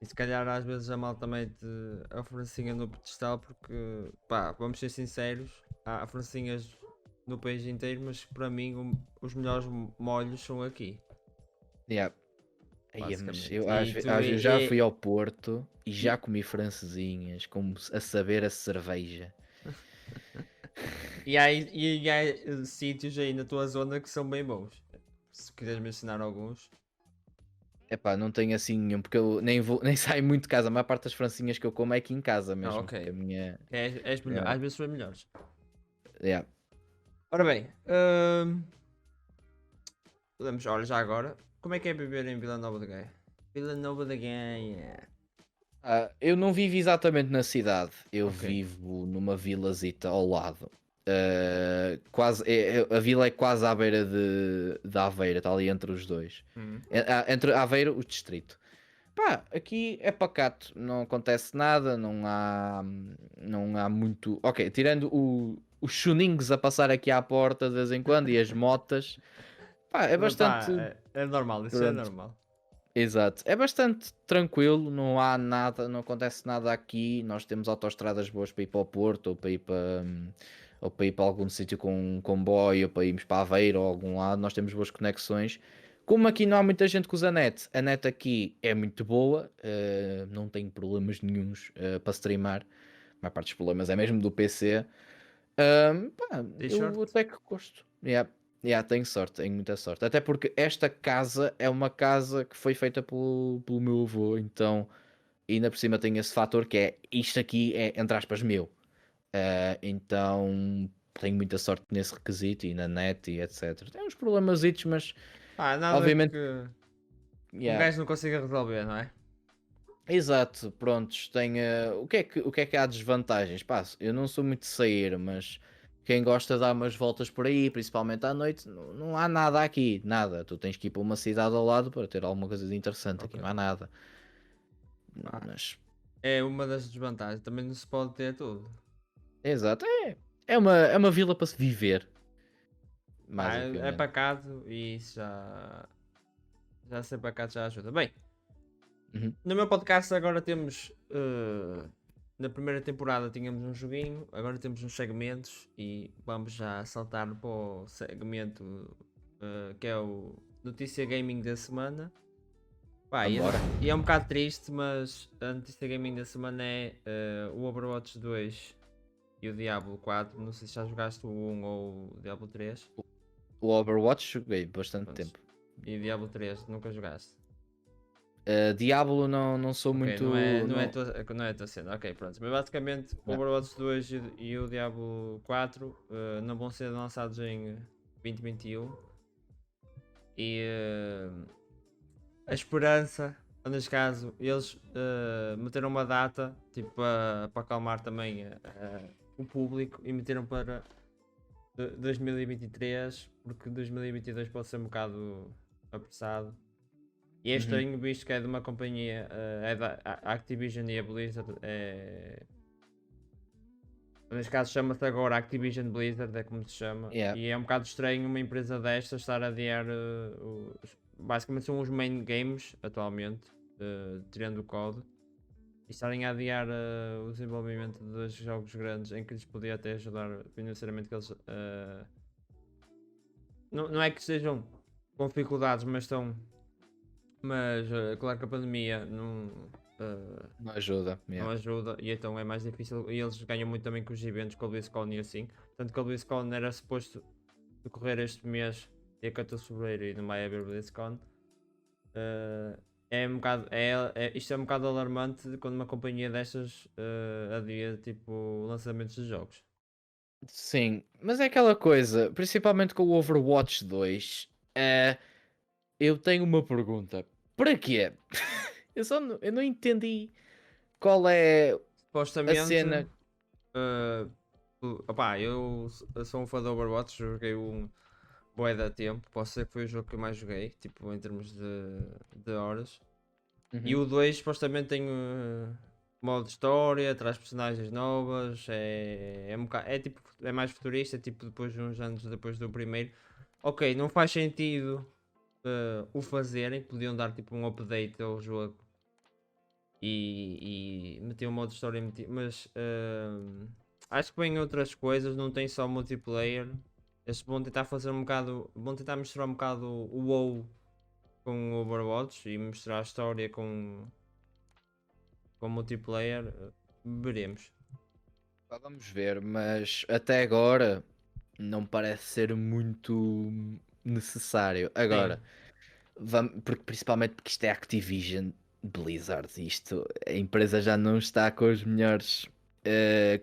A: E se calhar às vezes a malta mete a francesinha no pedestal porque, pá, vamos ser sinceros, há francesinhas no país inteiro, mas para mim os melhores molhos são aqui,
B: yeah. Aí, mas
A: basicamente.
B: eu,
A: E tu
B: eu já fui ao Porto e já comi francesinhas, como a saber a cerveja.
A: e há sítios aí na tua zona que são bem bons. Se quiseres mencionar alguns.
B: Epá, não tenho assim nenhum, porque eu nem vou, nem saio muito de casa. A maior parte das francinhas que eu como é aqui em casa
A: Ah,
B: mesmo.
A: ok.
B: Que a minha.
A: És melhor.
B: Yeah,
A: Às vezes são melhores.
B: yeah.
A: Ora bem, podemos, olha já agora. Como é que é viver em Vila Nova de Gaia? Vila Nova de Gaia.
B: Eu não vivo exatamente na cidade, eu
A: Ok.
B: vivo numa vilazita ao lado. Quase, a vila é quase à beira de Aveiro, está ali entre os dois.
A: Hum.
B: Entre Aveiro, o distrito. Pá, aqui é pacato, não acontece nada, não há muito. Ok, tirando os chuninhos a passar aqui à porta de vez em quando e as motas, pá, é
A: Pá,
B: bastante.
A: é normal, isso é
B: Pronto.
A: normal.
B: Exato, é bastante tranquilo, não há nada, não acontece nada aqui. Nós temos autoestradas boas para ir para o Porto ou para ir para algum sítio com um comboio, ou para irmos para Aveiro ou algum lado. Nós temos boas conexões. Como aqui não há muita gente que usa a net aqui é muito boa, não tenho problemas nenhuns para streamar. A maior parte dos problemas é mesmo do PC. Pá,
A: Tens
B: eu
A: sorte?
B: até que gosto. Yeah. Yeah, tenho sorte, tenho muita sorte. Até porque esta casa é uma casa que foi feita pelo meu avô, então ainda por cima tem esse fator que é isto aqui é, entre aspas, meu. Então tenho muita sorte nesse requisito e na net e etc. Tem uns problemasitos, mas
A: Pá, nada
B: obviamente,
A: que um
B: yeah.
A: gajo não consiga resolver, não é?
B: Exato, prontos, tem, o que é que há desvantagens? Pá, eu não sou muito de sair, mas quem gosta de dar umas voltas por aí, principalmente à noite, não há nada aqui, nada. Tu tens que ir para uma cidade ao lado para ter alguma coisa de interessante, aqui
A: Ok.
B: não há nada.
A: Pá,
B: Mas,
A: é uma das desvantagens. Também não se pode ter tudo.
B: exato, é uma vila para se viver,
A: Pá, é
B: basicamente.
A: pacato e isso já. Já ser pacato já ajuda. Bem,
B: Uhum.
A: no meu podcast agora temos. Na primeira temporada tínhamos um joguinho, agora temos uns segmentos e vamos já saltar para o segmento que é o Notícia Gaming da Semana. Pá,
B: Vambora.
A: e é um bocado triste, mas a notícia gaming da semana é o Overwatch 2 e o Diablo 4. Não sei se já jogaste o 1 ou o Diablo 3.
B: O Overwatch joguei bastante
A: Prontos.
B: tempo.
A: E Diablo 3, nunca jogaste?
B: Diablo não sou
A: Ok,
B: muito.
A: não é, não é a tua cena. Ok, pronto. Mas basicamente, o
B: Não.
A: Overwatch 2 e o Diablo 4 não vão ser lançados em 2021. E a esperança, neste caso, eles meteram uma data tipo, para acalmar também o público e meteram para 2023, porque 2022 pode ser um bocado apressado. E é
B: Uhum.
A: estranho, visto que é de uma companhia, é da Activision e a Blizzard. Neste caso chama-se agora Activision Blizzard, é como se chama.
B: Yeah.
A: E é um bocado estranho uma empresa destas estar a adiar. Basicamente são os main games atualmente, tirando o COD. E estarem a adiar o desenvolvimento dos jogos grandes em que lhes podia até ajudar financeiramente que eles. Não é que estejam com dificuldades, mas estão. Mas claro que a pandemia
B: Não ajuda.
A: não
B: Yeah.
A: ajuda e então é mais difícil. E eles ganham muito também com os eventos, com a BlizzCon e assim. Tanto que a BlizzCon era suposto decorrer este mês, dia 14 de fevereiro, e não vai haver BlizzCon. É um bocado, isto é um bocado alarmante quando uma companhia destas adia tipo lançamentos de jogos.
B: Sim, mas é aquela coisa, principalmente com o Overwatch 2, eu tenho uma pergunta. Para quê? Eu não entendi qual é a
A: Supostamente,
B: cena.
A: opá, eu sou um fã de Overwatch, joguei um bué da tempo, posso dizer que foi o jogo que eu mais joguei, tipo em termos de horas. E
B: Uhum.
A: o 2 supostamente tem modo história, traz personagens novas, tipo, é mais futurista, tipo depois de uns anos depois do primeiro. Ok, não faz sentido o fazerem, podiam dar tipo um update ao jogo e meter um modo história, mas acho que vem outras coisas, não tem só multiplayer. Eles vão tentar fazer um bocado, vão tentar misturar um bocado o WoW com o Overwatch e mostrar a história com multiplayer, veremos.
B: Vamos ver, mas até agora não parece ser muito necessário.
A: Sim,
B: Agora, porque principalmente porque isto é Activision Blizzard, isto, a empresa já não está com os melhores,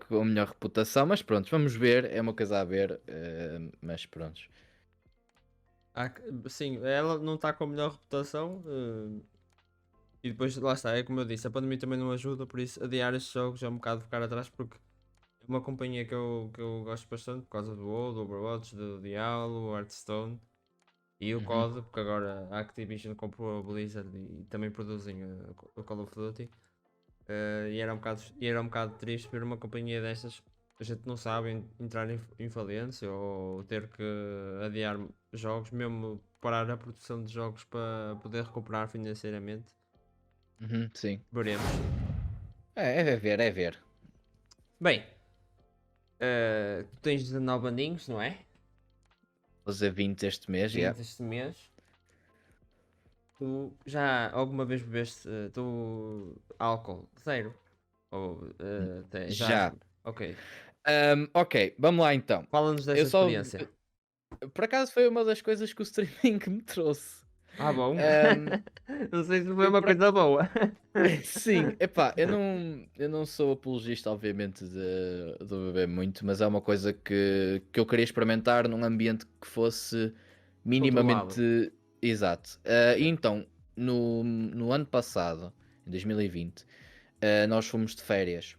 B: com a melhor reputação, mas pronto, vamos ver, é uma coisa a ver, mas pronto.
A: sim, ela não está com a melhor reputação. E depois, lá está, é como eu disse, a pandemia também não ajuda, por isso adiar estes jogos é um bocado ficar atrás, porque é uma companhia que eu gosto bastante por causa do WoW, do Overwatch, do Diablo, Hearthstone e o
B: Uhum.
A: COD, porque agora a Activision comprou a Blizzard e também produzem o Call of Duty. E era um bocado triste ver uma companhia destas, a gente não sabe, entrar em falência ou ter que adiar jogos, mesmo parar a produção de jogos para poder recuperar financeiramente.
B: Uhum, sim.
A: Veremos.
B: É ver, é ver.
A: Bem, tu tens 19 aninhos, não é?
B: Fazer 20 este mês, já.
A: 20 este mês. Tu já alguma vez bebeste álcool? Zero? Ou já?
B: Já.
A: Ok.
B: Ok, vamos lá então.
A: Fala-nos
B: Eu
A: dessa
B: só.
A: experiência.
B: Por acaso foi uma das coisas que o streaming me trouxe.
A: Ah, bom.
B: Ahm,
A: Não sei se foi
B: eu
A: uma
B: por
A: coisa boa.
B: Sim, epá, eu não sou apologista, obviamente, de beber muito, mas é uma coisa que eu queria experimentar num ambiente que fosse
A: Controlado.
B: minimamente exato. E então, no ano passado, em 2020, nós fomos de férias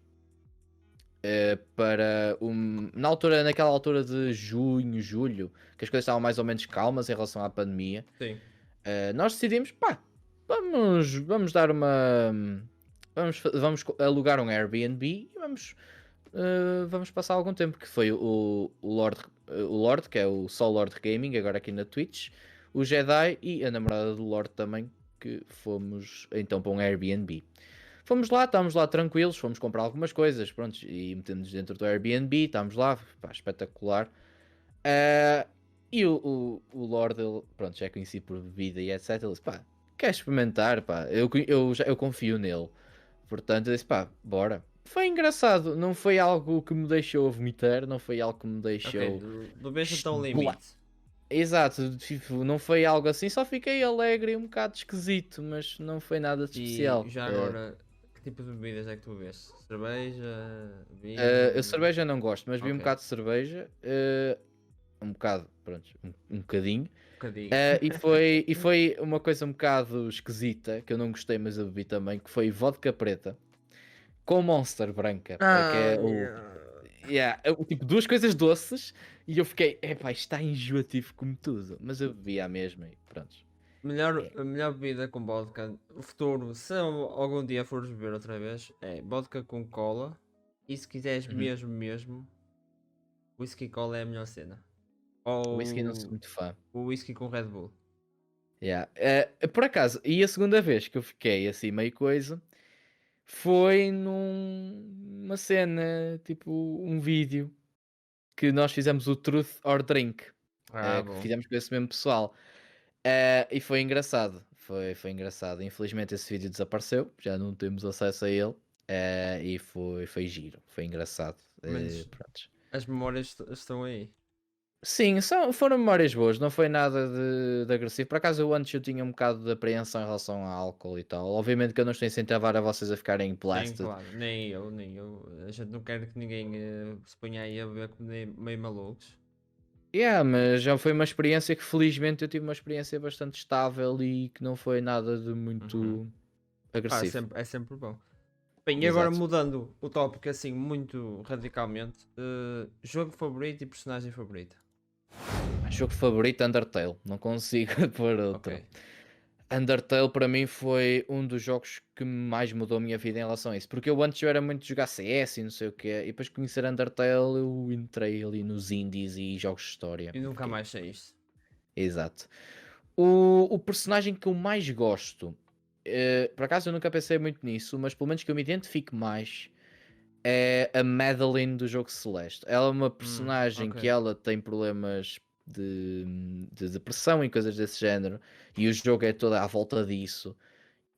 B: naquela altura de junho, julho, que as coisas estavam mais ou menos calmas em relação à pandemia.
A: Sim.
B: Nós decidimos, pá, vamos dar uma. Vamos alugar um Airbnb e vamos passar algum tempo. Que foi o Lord, que é o Sol Lord Gaming, agora aqui na Twitch, o Jedi e a namorada do Lord também, que fomos então para um Airbnb. Fomos lá, estávamos lá tranquilos, fomos comprar algumas coisas, pronto, e metemos dentro do Airbnb, estávamos lá, pá, espetacular. Ah, e o Lord, ele, pronto, já é conhecido por bebida e etc. Ele disse, pá, quer experimentar, pá, eu confio nele. Portanto, eu disse, pá, bora. Foi engraçado, não foi algo que me deixou vomitar, não foi algo que me
A: Ok.
B: deixou...
A: Bebeste até um limite.
B: Exato, tipo, não foi algo assim, só fiquei alegre e um bocado esquisito, mas não foi nada de
A: E
B: especial.
A: já agora, que tipo de bebidas é que tu bebes? Cerveja,
B: Eu
A: vinho?
B: cerveja não gosto, mas vi um
A: Ok,
B: bocado de cerveja, um bocado, pronto, um bocadinho.
A: um bocadinho.
B: E foi uma coisa um bocado esquisita, que eu não gostei, mas eu bebi também, que foi vodka preta com Monster branca, que
A: Ah,
B: é o... Yeah, tipo, duas coisas doces, e eu fiquei, epá, isto está enjoativo como tudo, mas eu bebi à mesma e pronto. É.
A: a melhor bebida com vodka, o futuro, se algum dia fores beber outra vez, é vodka com cola. E se quiseres
B: Uhum.
A: mesmo, whisky cola é a melhor cena.
B: Whisky não sou
A: Ou
B: muito fã.
A: o whisky com Red Bull.
B: Yeah. Por acaso, e a segunda vez que eu fiquei assim meio coisa, foi numa cena, tipo um vídeo, que nós fizemos o Truth or Drink,
A: Ah,
B: que
A: bom.
B: fizemos com esse mesmo pessoal. E foi engraçado, foi engraçado. Infelizmente esse vídeo desapareceu, já não temos acesso a ele. E foi giro, foi engraçado.
A: Menos
B: Pronto.
A: as memórias estão aí.
B: Sim, foram memórias boas, não foi nada de agressivo. Por acaso eu antes eu tinha um bocado de apreensão em relação a álcool e tal. Obviamente que eu não estou a incentivar a vocês a ficarem
A: Sim,
B: blasted.
A: claro. Nem eu, nem eu. A gente não quer que ninguém se ponha aí a beber como meio malucos.
B: Yeah, mas já foi uma experiência que felizmente eu tive uma experiência bastante estável e que não foi nada de
A: Uhum.
B: muito
A: Ah,
B: agressivo.
A: é sempre bom. Bem, e agora
B: Exato.
A: mudando o tópico assim muito radicalmente, jogo favorito e personagem favorita.
B: Jogo favorito Undertale, não consigo pôr
A: Ok.
B: outro. Undertale para mim foi um dos jogos que mais mudou a minha vida em relação a isso, porque eu antes eu era muito de jogar CS e não sei o que, e depois de conhecer Undertale eu entrei ali nos indies e jogos de história.
A: E nunca
B: Fiquei-
A: mais saíste.
B: Exato. O personagem que eu mais gosto, por acaso eu nunca pensei muito nisso, mas pelo menos que eu me identifique mais, é a Madeline do jogo Celeste. Ela é uma personagem
A: Ok.
B: que ela tem problemas de depressão e coisas desse género, e o jogo é toda à volta disso.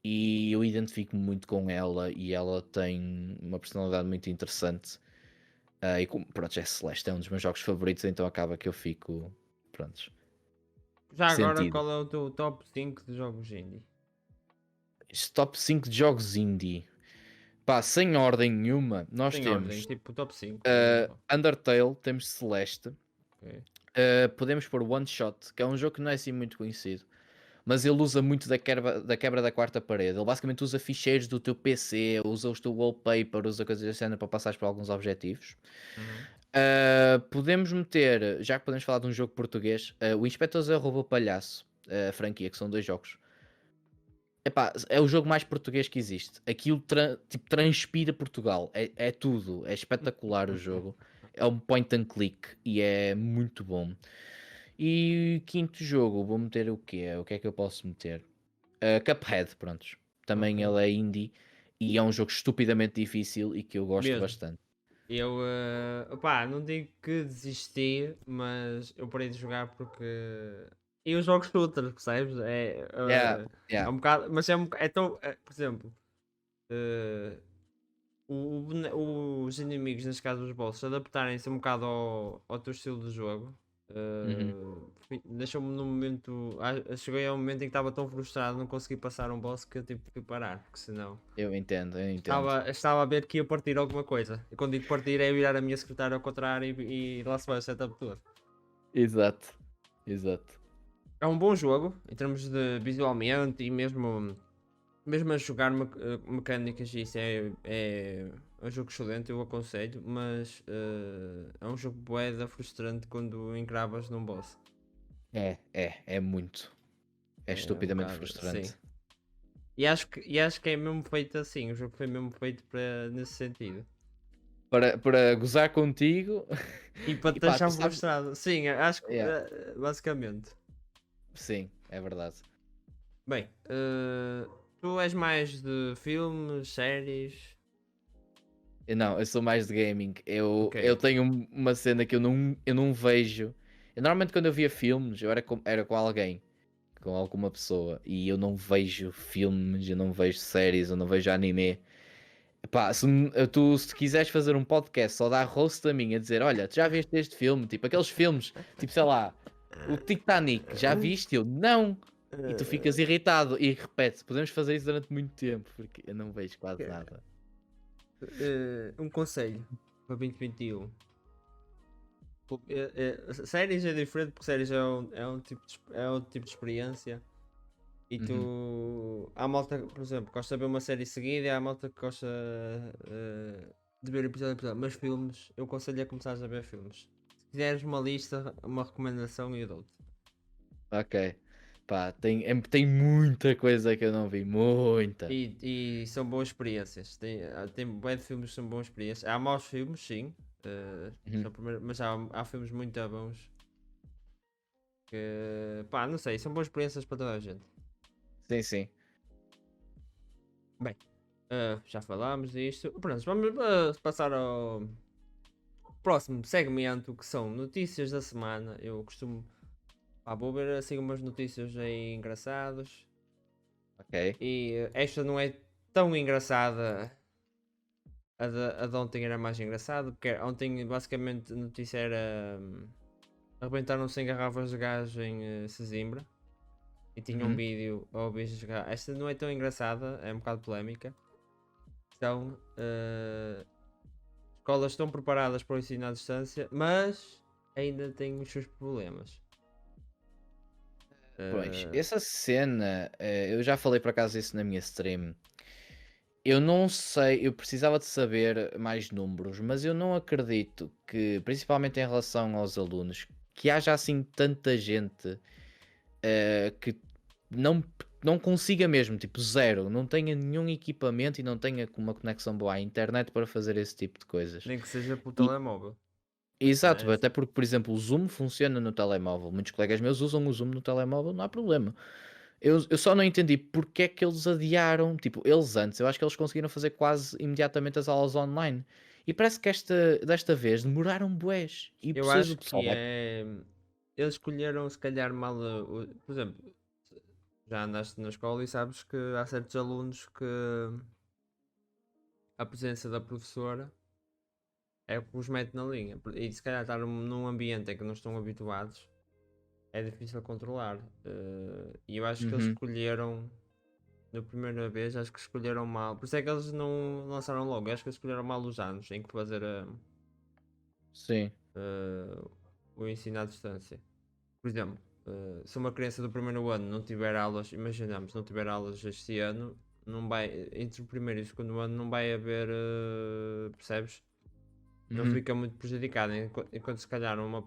B: E eu identifico-me muito com ela e ela tem uma personalidade muito interessante. E como, pronto, é Celeste, é um dos meus jogos favoritos, então acaba que eu fico, pronto,
A: Já agora,
B: sentido.
A: qual é o teu top 5 de jogos indie?
B: Este top 5 de jogos indie. Pá, sem ordem nenhuma, nós
A: Sem ordem,
B: temos
A: tipo top 5 mesmo.
B: Undertale, temos Celeste,
A: Ok.
B: podemos pôr One Shot, que é um jogo que não é assim muito conhecido, mas ele usa muito da quebra da quarta parede. Ele basicamente usa ficheiros do teu PC, usa o teu wallpaper, usa coisas da cena para passares por alguns objetivos.
A: Uhum.
B: Podemos meter, já que podemos falar de um jogo português, o Inspetor Zé Rouba Palhaço, a franquia, que são dois jogos. Epá, é o jogo mais português que existe. Aquilo tipo, transpira Portugal. É tudo. É espetacular o jogo. É um point and click e é muito bom. E quinto jogo, vou meter o quê? O que é que eu posso meter? Cuphead, prontos.
A: Ok.
B: Também ele é indie e é um jogo estupidamente difícil e que eu gosto
A: Mesmo.
B: bastante.
A: Eu, opá, não digo que desisti, mas eu parei de jogar porque. E os jogos shooters, percebes?
B: Yeah,
A: É
B: yeah.
A: um bocado. Mas é um bocado. É tão, por exemplo, eh, os inimigos, neste caso os bosses, adaptarem-se um bocado ao teu estilo de jogo.
B: Uhum.
A: Deixou-me num momento. Cheguei a um momento em que estava tão frustrado, não consegui passar um boss que eu tive que parar, porque senão.
B: Eu entendo, eu entendo.
A: Estava a ver que ia partir alguma coisa. E quando digo partir é virar a minha secretária ao contrário e lá se vai o setup todo.
B: Exato, exato.
A: É um bom jogo em termos de visualmente e mesmo a jogar mecânicas e isso é um jogo excelente, eu aconselho, mas é um jogo bué frustrante quando encravas num boss.
B: É muito. É
A: É um
B: estupidamente
A: bocado, sim.
B: frustrante.
A: E acho que é mesmo feito assim, o jogo foi mesmo feito nesse sentido.
B: Para gozar contigo.
A: E para
B: E
A: te
B: pá,
A: deixar
B: tu sabes.
A: frustrado. Sim, acho que
B: Yeah,
A: basicamente.
B: sim, é verdade.
A: Bem, tu és mais de filmes, séries?
B: Não, eu sou mais de gaming. Eu,
A: Ok.
B: eu tenho uma cena que eu não vejo. Normalmente quando eu via filmes, eu era com alguém, com alguma pessoa, e eu não vejo filmes, eu não vejo séries, eu não vejo anime. Pá, se quiseres fazer um podcast só dar roast a mim a dizer, olha, tu já viste este filme, tipo aqueles filmes, tipo sei lá, O Titanic, já viste? Eu não. E tu ficas irritado e repete, podemos fazer isso durante muito tempo, porque eu não vejo quase nada.
A: Um conselho para 2021. Séries é diferente porque séries é um tipo de experiência. E tu. Há malta, por exemplo, gosta de ver uma série seguida e há malta que gosta de ver episódio a episódio. Mas filmes, eu aconselho a começar a ver filmes. Se quiseres uma lista, uma recomendação, eu dou-te.
B: Ok. Pá, tem muita coisa que eu não vi. Muita.
A: E são boas experiências. Tem bué de filmes que são boas experiências. Há maus filmes, sim.
B: Uhum.
A: Mas há filmes muito bons. Que, pá, não sei, são boas experiências para toda a gente.
B: Sim, sim.
A: Bem, já falámos disto. Pronto, vamos passar ao próximo segmento que são notícias da semana. Eu costumo. Pá, vou ver assim umas notícias aí engraçadas.
B: Ok.
A: E esta não é tão engraçada. A de ontem era mais engraçada. Porque ontem basicamente a notícia era. Arrebentaram 100 garrafas de gás em Sesimbra. E tinha um
B: Uhum.
A: vídeo ao bicho jogar. Esta não é tão engraçada, é um bocado polémica. Então, escolas estão preparadas para o ensino à distância, mas ainda têm os seus problemas.
B: Pois,
A: Uh,
B: essa cena, eu já falei por acaso isso na minha stream. Eu não sei, eu precisava de saber mais números, mas eu não acredito que, principalmente em relação aos alunos, que haja assim tanta gente que não, não consiga mesmo, tipo zero, não tenha nenhum equipamento e não tenha uma conexão boa à internet para fazer esse tipo de coisas.
A: Nem que seja pelo
B: E,
A: telemóvel. Cena é
B: exato, até
A: essa.
B: porque, por exemplo, o Zoom funciona no telemóvel. Muitos colegas meus usam o Zoom no telemóvel, não há problema. Eu só não entendi porque é que eles adiaram. Tipo, eles antes, eu acho que eles conseguiram fazer quase imediatamente as aulas online. E parece que desta vez demoraram bués. E
A: Eu
B: pessoas, o
A: acho
B: pessoal
A: que
B: vai.
A: é. Eles escolheram se calhar mal. Por exemplo, já andaste na escola e sabes que há certos alunos que a presença da professora é o que os mete na linha. E se calhar estar num ambiente em que não estão habituados é difícil controlar. E eu acho que eles
B: Uhum,
A: escolheram, na primeira vez, acho que escolheram mal. Por isso é que eles não lançaram logo. Acho que eles escolheram mal os anos em que fazer
B: sim.
A: a- o ensino à distância. Por exemplo, se uma criança do primeiro ano não tiver aulas, imaginamos, não tiver aulas este ano, não vai, entre o primeiro e o segundo ano não vai haver, percebes? Não
B: Uhum,
A: fica muito prejudicado. Enquanto se calhar um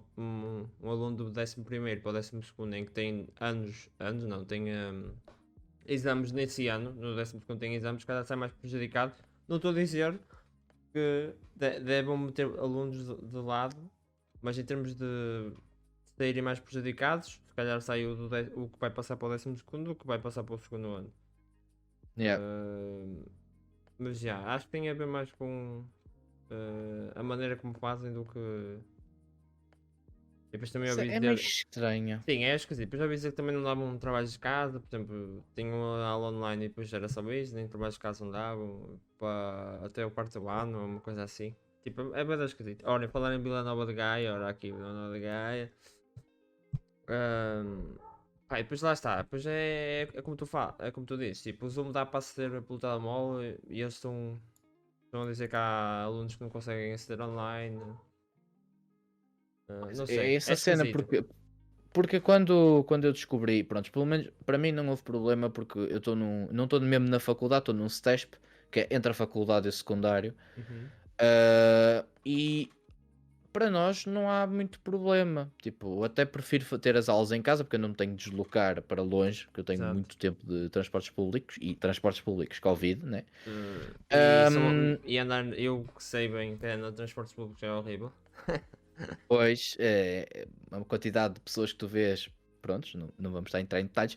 A: aluno do 11º para o 12º em que tem anos não, tem exames nesse ano, no 12º tem exames, se calhar sai mais prejudicado. Não estou a dizer que devem meter alunos de lado, mas em termos de saírem mais prejudicados, se calhar sai o que vai passar para o 12º, o que vai passar para o segundo ano.
B: yeah.
A: Mas já, acho que tem a ver mais com a maneira como fazem do que. E depois também
B: Isso
A: ouvi
B: é meio
A: dizer.
B: estranho.
A: Sim, é esquisito. Depois ouvi dizer que também não davam trabalhos de casa, por exemplo, tinham uma aula online e depois era só isso, nem trabalhos de casa não davam, para até o quarto ano, uma coisa assim. Tipo, é bem esquisito. Ora, falar em Vila Nova de Gaia, ora aqui, Vila Nova de Gaia. Ahm, Pá, e depois lá está, depois é como tu fala, é como tu dizes, tipo, o Zoom dá para aceder pelo telemóvel e eles estão a dizer que há alunos que não conseguem aceder online. Não
B: É
A: sei, é
B: essa cena,
A: esquisito.
B: porque quando eu descobri, pronto, pelo menos para mim não houve problema porque eu estou não estou mesmo na faculdade, estou num STESP, que é entre a faculdade e o secundário.
A: Uhum,
B: E para nós não há muito problema. Tipo, eu até prefiro ter as aulas em casa porque eu não me tenho de deslocar para longe, porque eu tenho
A: exato.
B: muito tempo de transportes públicos e transportes públicos Covid, né?
A: E andar, eu que sei bem que andar de transportes públicos é horrível.
B: Pois, é uma quantidade de pessoas que tu vês, prontos, não vamos estar a entrar em detalhes,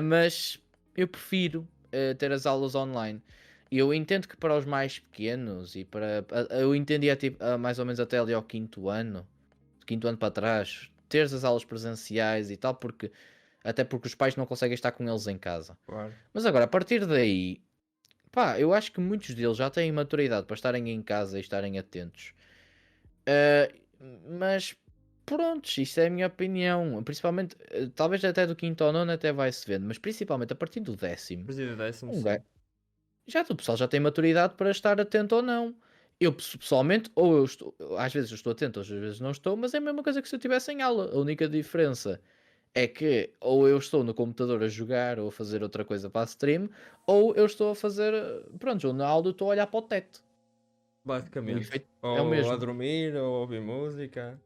B: mas eu prefiro ter as aulas online. E eu entendo que para os mais pequenos e eu entendia tipo, mais ou menos até ali ao quinto ano para trás, teres as aulas presenciais e tal, até porque os pais não conseguem estar com eles em casa.
A: Claro.
B: Mas agora, a partir daí, pá, eu acho que muitos deles já têm maturidade para estarem em casa e estarem atentos. Ah, mas Prontos, isso é a minha opinião. Principalmente, talvez até do quinto ao nono até vai-se vendo, mas principalmente a partir do décimo,
A: Presídio décimo,
B: um
A: sim.
B: gajo, o pessoal já tem maturidade para estar atento ou não. Eu pessoalmente, ou eu estou, às vezes eu estou atento, às vezes não estou, mas é a mesma coisa que se eu estivesse em aula. A única diferença é que ou eu estou no computador a jogar ou a fazer outra coisa para a stream, ou eu estou a fazer, pronto, ou na aula eu estou a olhar para o teto. O
A: Basicamente.
B: efeito é o
A: Ou a
B: mesmo.
A: dormir, ou a ouvir música.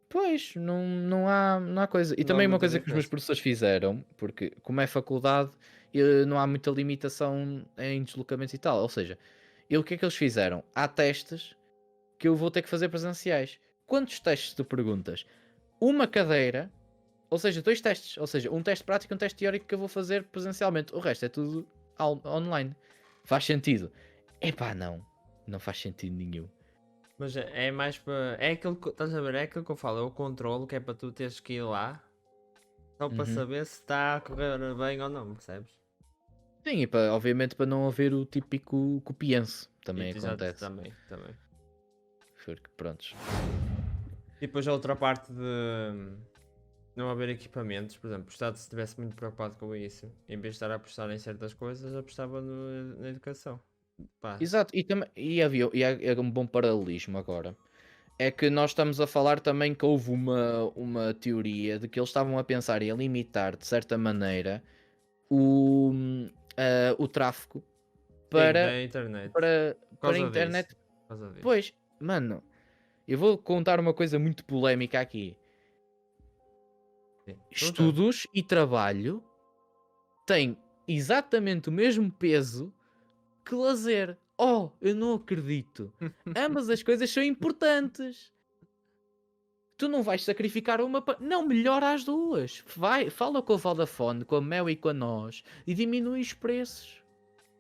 B: Pois, não há coisa. E
A: Não há
B: também uma
A: muita
B: coisa que os meus
A: diferença.
B: professores fizeram, porque como é faculdade, não há muita limitação em deslocamentos e tal. Ou seja, o que é que eles fizeram? Há testes que eu vou ter que fazer presenciais. Quantos testes tu perguntas? Uma cadeira, ou seja, dois testes. Ou seja, um teste prático e um teste teórico que eu vou fazer presencialmente. O resto é tudo online. Faz sentido? Epá, não. Não faz sentido nenhum.
A: Mas é mais para. É aquilo que. Estás a ver? É aquilo que eu falo. É o controle que é para tu teres que ir lá. Só para
B: Uhum.
A: saber se está a correr bem ou não, percebes?
B: Sim, e obviamente para não haver o típico copiense, também
A: Exato,
B: acontece.
A: também, também.
B: Porque, prontos.
A: E depois a outra parte de não haver equipamentos, por exemplo, o Estado se estivesse muito preocupado com isso, em vez de estar a apostar em certas coisas, apostava na educação. Pá,
B: Exato, e há um bom paralelismo agora. É que nós estamos a falar também que houve uma teoria de que eles estavam a pensar em limitar, de certa maneira, o, o tráfego
A: sim,
B: para,
A: da internet. Por
B: para a
A: causa disso.
B: internet.
A: Por causa disso.
B: Pois, mano, eu vou contar uma coisa muito polémica aqui.
A: Sim. Pergunta.
B: Estudos e trabalho têm exatamente o mesmo peso que lazer. Oh, eu não acredito. Ambas as coisas são importantes. Tu não vais sacrificar uma para. Não, melhora as duas. Vai, fala com a Vodafone, com a Mel e com a nós e diminui os preços.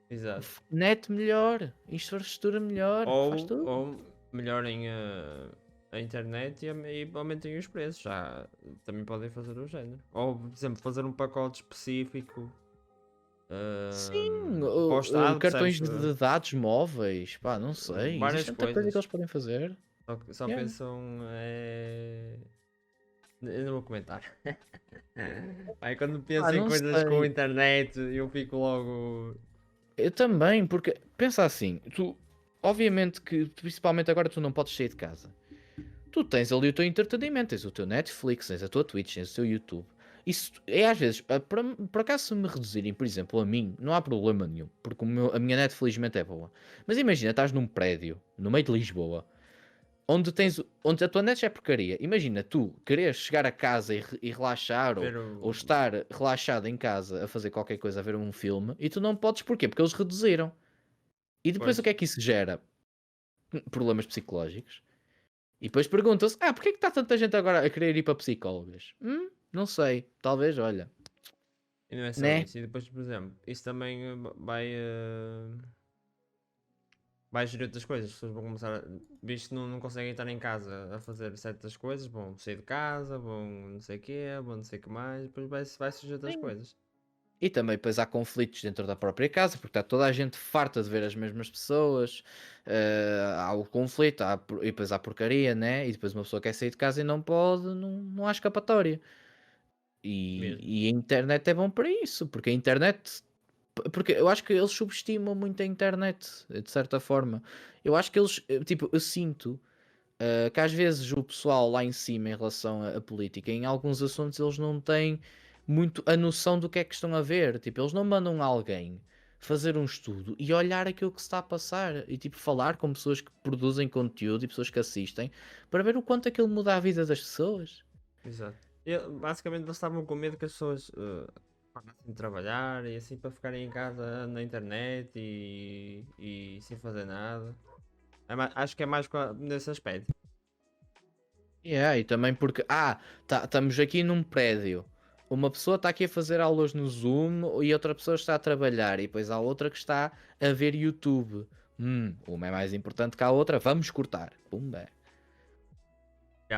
A: Exato.
B: Net melhor, infraestrutura melhor, faz tudo.
A: Ou melhorem a internet e aumentem os preços. Já também podem fazer o género. Ou, por exemplo, fazer um pacote específico
B: Sim,
A: para o Estado,
B: cartões
A: percebes?
B: de dados móveis, pá, não sei. Existe
A: Várias
B: tanta coisa que
A: coisas.
B: eles podem fazer.
A: Só
B: Yeah.
A: pensam. Eu não vou comentar. Pai, quando penso em
B: Não
A: coisas com
B: sei.
A: internet, eu fico logo.
B: Eu também, porque pensa assim, tu, obviamente que principalmente agora tu não podes sair de casa. Tu tens ali o teu entretenimento, tens o teu Netflix, tens a tua Twitch, tens o teu YouTube. Isso é às vezes, por acaso se me reduzirem, por exemplo, a mim, não há problema nenhum, porque a minha net felizmente é boa. Mas imagina, estás num prédio, no meio de Lisboa, onde a tua net já é porcaria. Imagina tu quereres chegar a casa e relaxar, ou,
A: Ver
B: ou
A: o.
B: estar relaxado em casa a fazer qualquer coisa, a ver um filme, e tu não podes, porquê? Porque eles reduziram. E depois
A: Pois,
B: o que é que isso gera? Problemas psicológicos. E depois perguntam-se: porquê que está tanta gente agora a querer ir para psicólogas? Não sei. Talvez, olha.
A: e não é só
B: Né?
A: isso. E depois, por exemplo, isso também vai. Vai gerir outras coisas. As pessoas vão começar a. Visto que não conseguem estar em casa a fazer certas coisas, vão sair de casa, vão não sei o quê, vão não sei o que mais, depois vai surgir outras
B: Sim.
A: coisas.
B: E também depois há conflitos dentro da própria casa, porque está toda a gente farta de ver as mesmas pessoas. Há o conflito, e depois há porcaria, né? E depois uma pessoa quer sair de casa e não pode, não há escapatória. E,
A: Mesmo.
B: e a internet é bom para isso, porque a internet. Porque eu acho que eles subestimam muito a internet, de certa forma. Eu acho que eles, tipo, eu sinto que às vezes o pessoal lá em cima, em relação à política, em alguns assuntos eles não têm muito a noção do que é que estão a ver. Tipo, eles não mandam alguém fazer um estudo e olhar aquilo que se está a passar e tipo falar com pessoas que produzem conteúdo e pessoas que assistem para ver o quanto aquilo muda a vida das pessoas.
A: Exato. Basicamente eles estavam com medo que as pessoas parassem de trabalhar e assim para ficarem em casa na internet e sem fazer nada. Acho que é mais nesse aspecto.
B: E também porque, estamos aqui num prédio. Uma pessoa está aqui a fazer aulas no Zoom e outra pessoa está a trabalhar. E depois há outra que está a ver YouTube. Uma é mais importante que a outra. Vamos cortar. Pumba.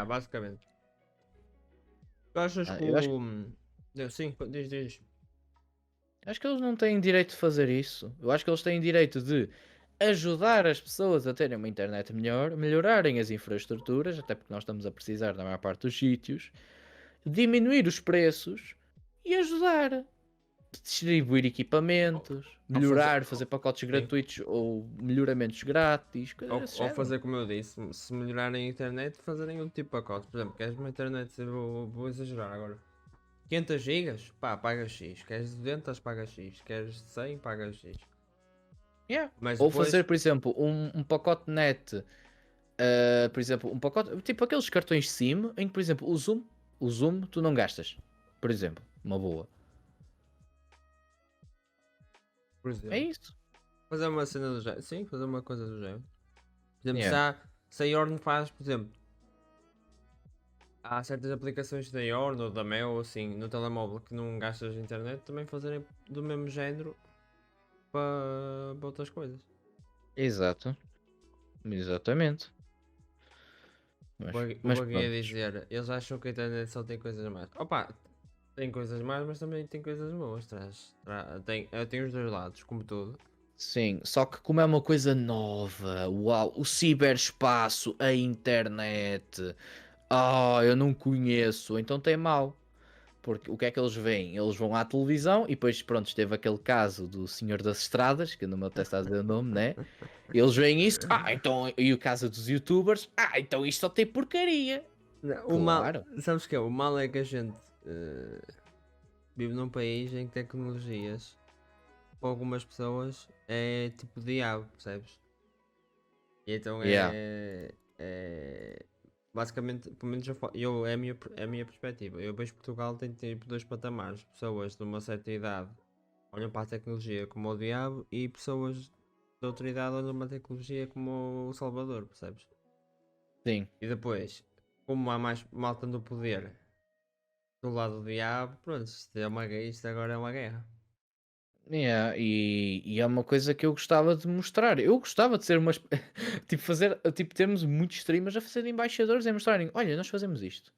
A: Basicamente. Tu achas que
B: Eu acho,
A: o. Sim, diz.
B: acho que eles não têm direito de fazer isso. Eu acho que eles têm direito de ajudar as pessoas a terem uma internet melhor, melhorarem as infraestruturas, até porque nós estamos a precisar na maior parte dos sítios, diminuir os preços e ajudar. Distribuir equipamentos,
A: Ou fazer,
B: melhorar, fazer pacotes
A: sim.
B: gratuitos ou melhoramentos grátis, coisas desse
A: Ou
B: género.
A: fazer como eu disse, se melhorarem a internet, fazerem outro tipo de pacote. Por exemplo, queres uma internet, eu vou exagerar agora. 500 gigas? Pá, paga X. Queres 200? Paga X. Queres 100? Paga X.
B: Yeah.
A: Mas
B: Ou
A: depois,
B: fazer, por exemplo, um pacote net, por exemplo, um pacote, tipo aqueles cartões SIM, em que, por exemplo, o Zoom tu não gastas. Por exemplo, uma boa.
A: por
B: É
A: exemplo,
B: isso.
A: fazer uma cena do género. Sim, fazer uma coisa do género. Por exemplo,
B: Yeah.
A: se a Yorn faz, por exemplo, há certas aplicações da Yorn ou da Mel, assim, no telemóvel que não gastas internet, também fazerem do mesmo género para outras coisas.
B: Exato. Exatamente.
A: O
B: Mas
A: Bagui a
B: pronto.
A: dizer, eles acham que a internet só tem coisas más. Opa, tem coisas más, mas também tem coisas boas. Tem os dois lados, como tudo.
B: Sim, só que como é uma coisa nova, uau, o ciberespaço, a internet, eu não conheço, então tem mal. Porque o que é que eles veem? Eles vão à televisão e depois, pronto, teve aquele caso do Senhor das Estradas, que no meu teste está a dizer o nome, né? Eles veem isso, então, e o caso dos YouTubers, então isto só tem porcaria.
A: Não, o mal,
B: Claro,
A: sabes que é? O mal é que a gente vive num país em que tecnologias, para algumas pessoas, é tipo diabo, percebes? E então
B: yeah,
A: basicamente, pelo menos é a minha perspectiva. Eu vejo Portugal tem tipo dois patamares. Pessoas de uma certa idade olham para a tecnologia como o diabo e pessoas de outra idade olham para a tecnologia como o Salvador, percebes?
B: sim.
A: E depois, como há mais malta no poder do lado do diabo, pronto, isto agora é uma guerra.
B: Yeah, e é uma coisa que eu gostava de mostrar. Eu gostava de ser uma. Tipo, tipo, termos muitos streamers a fazer embaixadores e a mostrarem: olha, nós fazemos isto.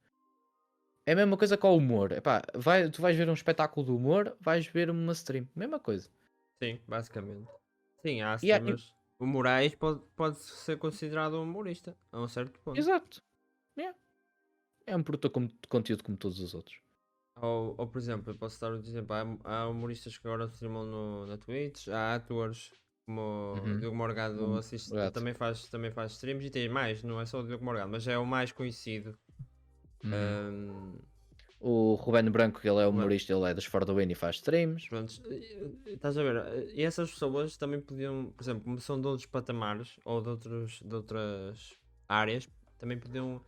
B: É a mesma coisa com o humor. Epá, tu vais ver um espetáculo de humor, vais ver uma stream. Mesma coisa.
A: Sim, basicamente. Sim, há
B: E há-
A: streamers. O Moraes pode ser considerado um humorista, a um certo ponto.
B: exato. Yeah. É um produtor de conteúdo como todos os outros.
A: Ou por exemplo, eu posso dar um exemplo, há humoristas que agora streamam na Twitch, há atores como o
B: Uhum.
A: Diogo Morgado assiste,
B: Exato.
A: também faz streams e tem mais, não é só o Diogo Morgado, mas é o mais conhecido.
B: Uhum.
A: Ahm,
B: O Ruben Branco, que ele é
A: mas,
B: humorista, ele é dos For the Win e faz streams.
A: pronto, estás a ver? E essas pessoas também podiam, por exemplo, como são de outros patamares ou de outras áreas, também podiam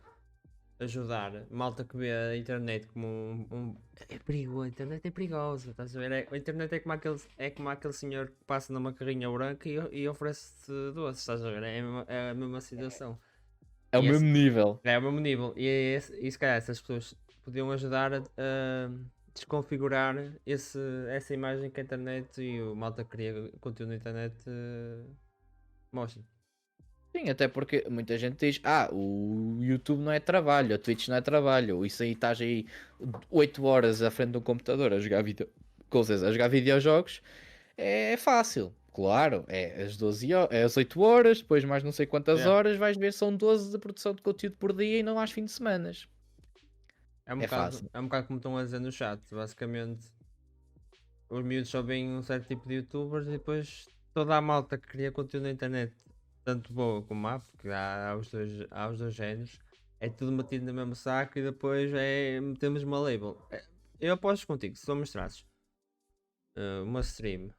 A: ajudar malta que vê a internet como é perigoso, a internet é perigosa, estás a ver? A internet é como aquele senhor que passa numa carrinha branca e oferece-te doces, estás a ver? É a mesma situação.
B: É o
A: E
B: mesmo nível.
A: é o mesmo nível. E se calhar essas pessoas podiam ajudar a desconfigurar essa imagem que a internet e o malta que cria conteúdo na internet mostra.
B: Sim, até porque muita gente diz: o YouTube não é trabalho, a Twitch não é trabalho, isso aí estás aí 8 horas à frente de um computador a jogar coisas, a jogar videojogos, é fácil. Claro, é as 12 horas, é as 8 horas, depois mais não sei quantas
A: Yeah.
B: horas, vais ver, são 12 de produção de conteúdo por dia e não há fim de semanas. É fácil.
A: É um bocado como estão a dizer no chat, basicamente. Os miúdos só veem um certo tipo de youtubers e depois toda a malta que cria conteúdo na internet, tanto boa como má, porque há os dois géneros, é tudo metido no mesmo saco e depois metemos uma label. Eu aposto contigo, se tu mostrasses uma stream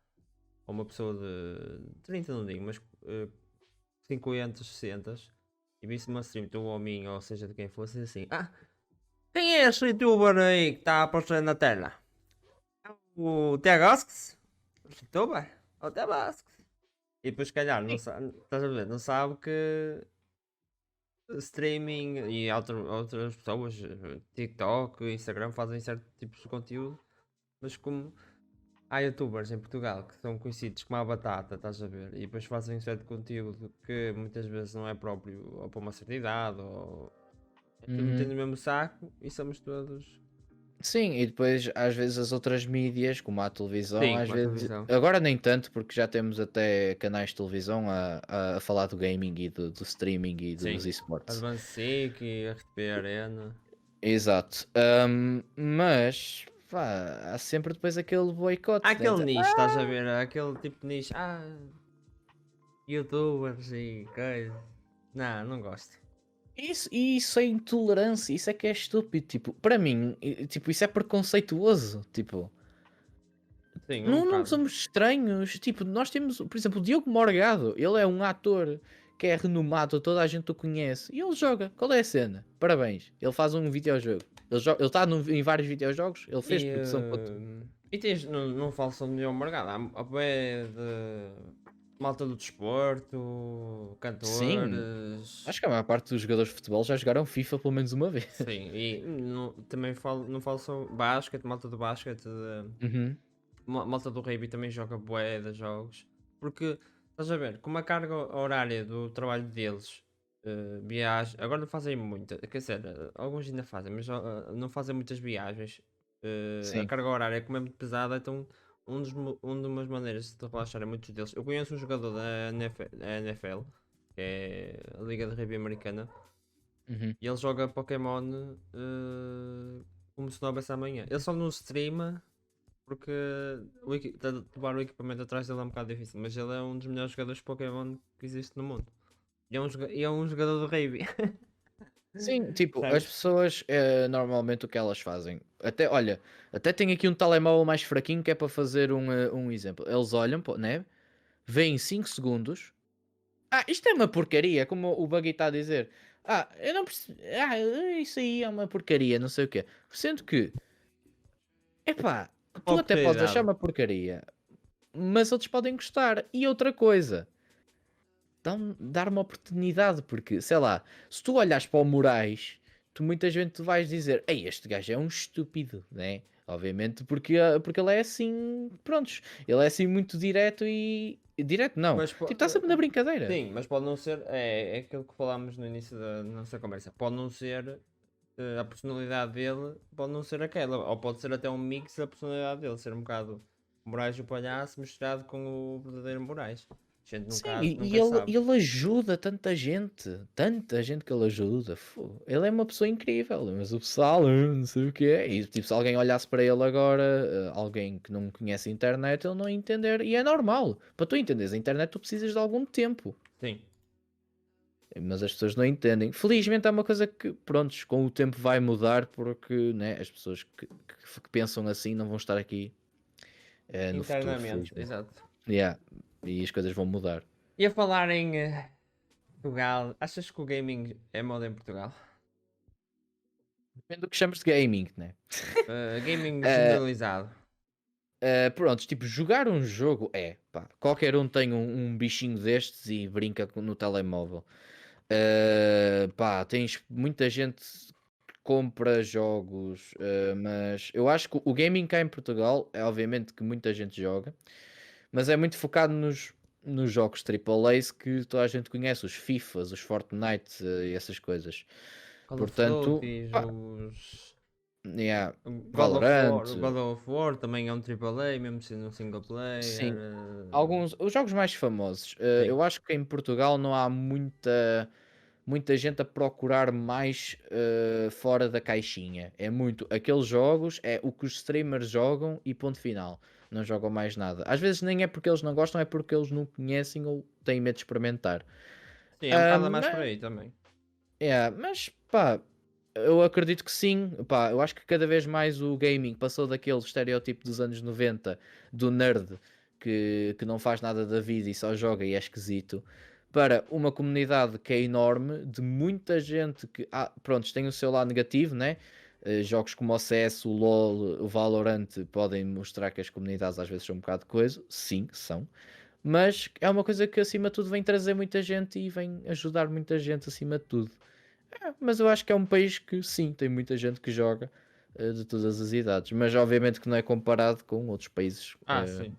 A: ou uma pessoa de 30 não digo, mas 50, 60 e visse uma stream tu ou mim, ou seja de quem fosse, assim, quem é esse youtuber aí que está a postar na tela? O Tegasks? O youtuber? O Tegasks. E depois, se calhar, não sabe, estás a ver, não sabe que streaming e outras pessoas, TikTok, Instagram, fazem certo tipos de conteúdo, mas como há youtubers em Portugal que são conhecidos como a batata, estás a ver, e depois fazem certo conteúdo que muitas vezes não é próprio ou para uma certa idade, ou é tudo metido
B: Uhum.
A: no mesmo saco e somos todos.
B: Sim, e depois às vezes as outras mídias, como a televisão,
A: Sim,
B: às
A: como a
B: vezes,
A: televisão.
B: agora nem tanto, porque já temos até canais de televisão a falar do gaming e do streaming e dos
A: Sim.
B: esportes.
A: Advance Sick e RTP Arena.
B: Exato. Mas pá, há sempre depois aquele
A: Há
B: boicote, né?
A: aquele nicho, estás a ver? Há aquele tipo de nicho. Youtubers e coisa. Não, não gosto.
B: Isso é intolerância, isso é que é estúpido. Tipo, para mim, tipo, isso é preconceituoso. Tipo,
A: Sim, um
B: não
A: bocado.
B: somos estranhos. Tipo, nós temos, por exemplo, o Diogo Morgado. Ele é um ator que é renomado, toda a gente o conhece. E ele joga. Qual é a cena? Parabéns. Ele faz um videojogo. Ele está em vários videojogos. Ele fez
A: E,
B: produção para tudo.
A: e tens, não falo só de Leão Morgado, há bué de malta do desporto,
B: Sim,
A: cantores.
B: acho que a maior parte dos jogadores de futebol já jogaram FIFA pelo menos uma vez.
A: Sim, e também falo, não falo só basquete, malta do basquete,
B: Uhum.
A: malta do rugby também joga bué de jogos. Porque, estás a ver, como a carga horária do trabalho deles, viagem, agora não fazem muita, quer dizer, alguns ainda fazem, mas não fazem muitas viagens. A
B: Sim.
A: carga horária, como é muito pesada, então uma das maneiras de relaxar a muitos deles. Eu conheço um jogador da NFL, que é a Liga de Rugby Americana,
B: Uhum.
A: e ele joga Pokémon como se não houvesse amanhã. Ele só não streama porque levar o equipamento atrás dele é um bocado difícil, mas ele é um dos melhores jogadores de Pokémon que existe no mundo. E é um jogador de rugby.
B: Sim, tipo, as
A: Percebes?
B: pessoas normalmente o que elas fazem, até olha, até tem aqui um telemóvel mais fraquinho que é para fazer um exemplo. Eles olham, né? Veem 5 segundos. Isto é uma porcaria, como o Buggy está a dizer. Eu não percebi. Isso aí é uma porcaria, não sei o quê. Sendo que, epá,
A: Uma
B: tu até podes achar
A: oportunidade.
B: uma porcaria, mas outros podem gostar. E outra coisa, dar uma oportunidade, porque, sei lá, se tu olhas para o Moraes, tu muitas vezes tu vais dizer, ei, este gajo é um estúpido, né? Obviamente, porque ele é assim, prontos, ele é assim muito direto direto não,
A: Mas
B: tipo, está sempre na brincadeira.
A: sim, mas pode não ser. É aquilo que falámos no início da nossa conversa. Pode não ser a personalidade dele, pode não ser aquela. Ou pode ser até um mix da personalidade dele, ser um bocado Moraes o palhaço misturado com o verdadeiro Moraes. A gente
B: Sim,
A: nunca,
B: e
A: nunca sabe.
B: ele ajuda tanta gente que ele ajuda. Ele é uma pessoa incrível, mas o pessoal, não sei o que é. E tipo, se alguém olhasse para ele agora, alguém que não conhece a internet, ele não ia entender. E é normal. Para tu entenderes a internet, tu precisas de algum tempo.
A: Sim.
B: Mas as pessoas não entendem. Felizmente é uma coisa que, prontos, com o tempo vai mudar, porque né, as pessoas que pensam assim não vão estar aqui no futuro,
A: Internamente,
B: felizmente.
A: exato.
B: Yeah, e as coisas vão mudar.
A: E a falar em Portugal, achas que o gaming é moda em Portugal?
B: Depende do que chamas de gaming, né?
A: Gaming
B: Eh,
A: generalizado.
B: Pronto, tipo, jogar um jogo pá, qualquer um tem um bichinho destes e brinca no telemóvel. Pá, tens muita gente que compra jogos, mas eu acho que o gaming cá em Portugal é obviamente que muita gente joga, mas é muito focado nos jogos AAA que toda a gente conhece, os FIFAs, os Fortnite e essas coisas.
A: Call of
B: Portanto,
A: Duty,
B: pá,
A: os
B: yeah,
A: God of War,
B: Valorant,
A: God of War também é um AAA, mesmo sendo um single player.
B: sim. Os jogos mais famosos,
A: Sim.
B: eu acho que em Portugal não há muita gente a procurar mais fora da caixinha. É muito aqueles jogos, é o que os streamers jogam e ponto final. Não jogam mais nada. Às vezes nem é porque eles não gostam, é porque eles não conhecem ou têm medo de experimentar.
A: Sim, é um
B: Ah,
A: bocado mais por
B: mas,
A: aí também.
B: mas pá, eu acredito que sim. Pá, eu acho que cada vez mais o gaming passou daquele estereótipo dos anos 90 do nerd que não faz nada da vida e só joga e é esquisito, para uma comunidade que é enorme, de muita gente que, pronto, tem o seu lado negativo, né? Jogos como o CS, o LoL, o Valorant podem mostrar que as comunidades às vezes são um bocado de coisa. Sim, são. Mas é uma coisa que acima de tudo vem trazer muita gente e vem ajudar muita gente acima de tudo. Mas eu acho que é um país que sim, tem muita gente que joga de todas as idades, mas obviamente que não é comparado com outros países.
A: Sim.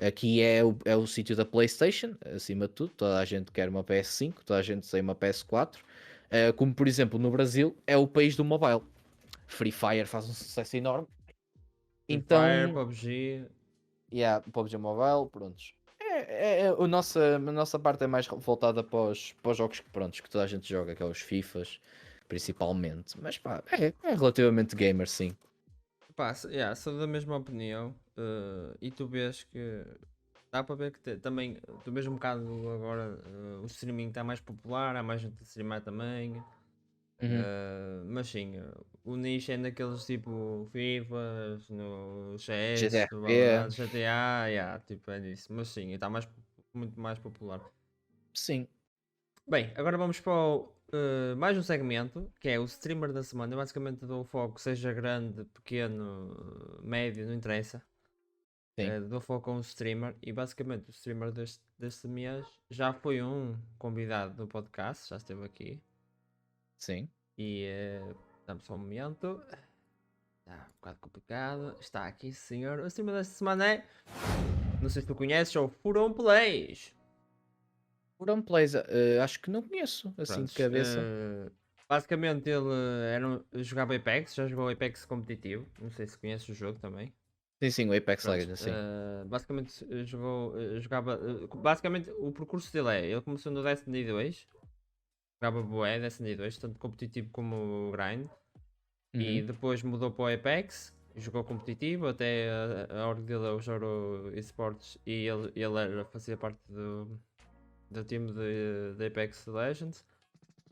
B: Aqui é o sítio da PlayStation, acima de tudo, toda a gente quer uma PS5, toda a gente tem uma PS4. Como por exemplo no Brasil, é o país do mobile. Free Fire faz um sucesso enorme.
A: Free Fire,
B: Então,
A: PUBG.
B: PUBG Mobile, prontos. A nossa parte é mais voltada para os jogos que, prontos, que toda a gente joga, que é os FIFAs, principalmente. Mas pá, é relativamente gamer, sim.
A: Pá, sou da mesma opinião. E tu vês que dá para ver que também, tu vês um bocado agora, o streaming está mais popular, há mais gente a streamar também.
B: Uhum.
A: Mas sim, o nicho é naqueles tipo FIFA, no CS, no
B: GTRP,
A: Valorant, GTA, tipo é disso. Mas sim, está muito mais popular.
B: sim.
A: Bem, agora vamos para mais um segmento, que é o streamer da semana. Eu basicamente dou foco, seja grande, pequeno, médio, não interessa.
B: Sim,
A: Dou foco a um streamer e basicamente o streamer deste mês já foi um convidado do podcast, já esteve aqui.
B: sim.
A: E dá-me só um momento. Está um bocado complicado. Está aqui, senhor. O streamer desta semana é. Não sei se tu conheces, é o Furão Plays.
B: Foram Plays, acho que não conheço, assim de
A: Prontos.
B: cabeça.
A: Basicamente ele jogava Apex, já jogou Apex competitivo. Não sei se conheces o jogo também.
B: Sim, sim, o Apex
A: Prontos.
B: Legends, sim.
A: Basicamente jogava. Basicamente o percurso dele é. Ele começou no Destiny 2. Jogava bué Destiny 2, tanto competitivo como grind. E
B: Uhum.
A: depois mudou para o Apex, jogou competitivo, até a org dele é o Joro Esports e fazia parte do time de Apex Legends.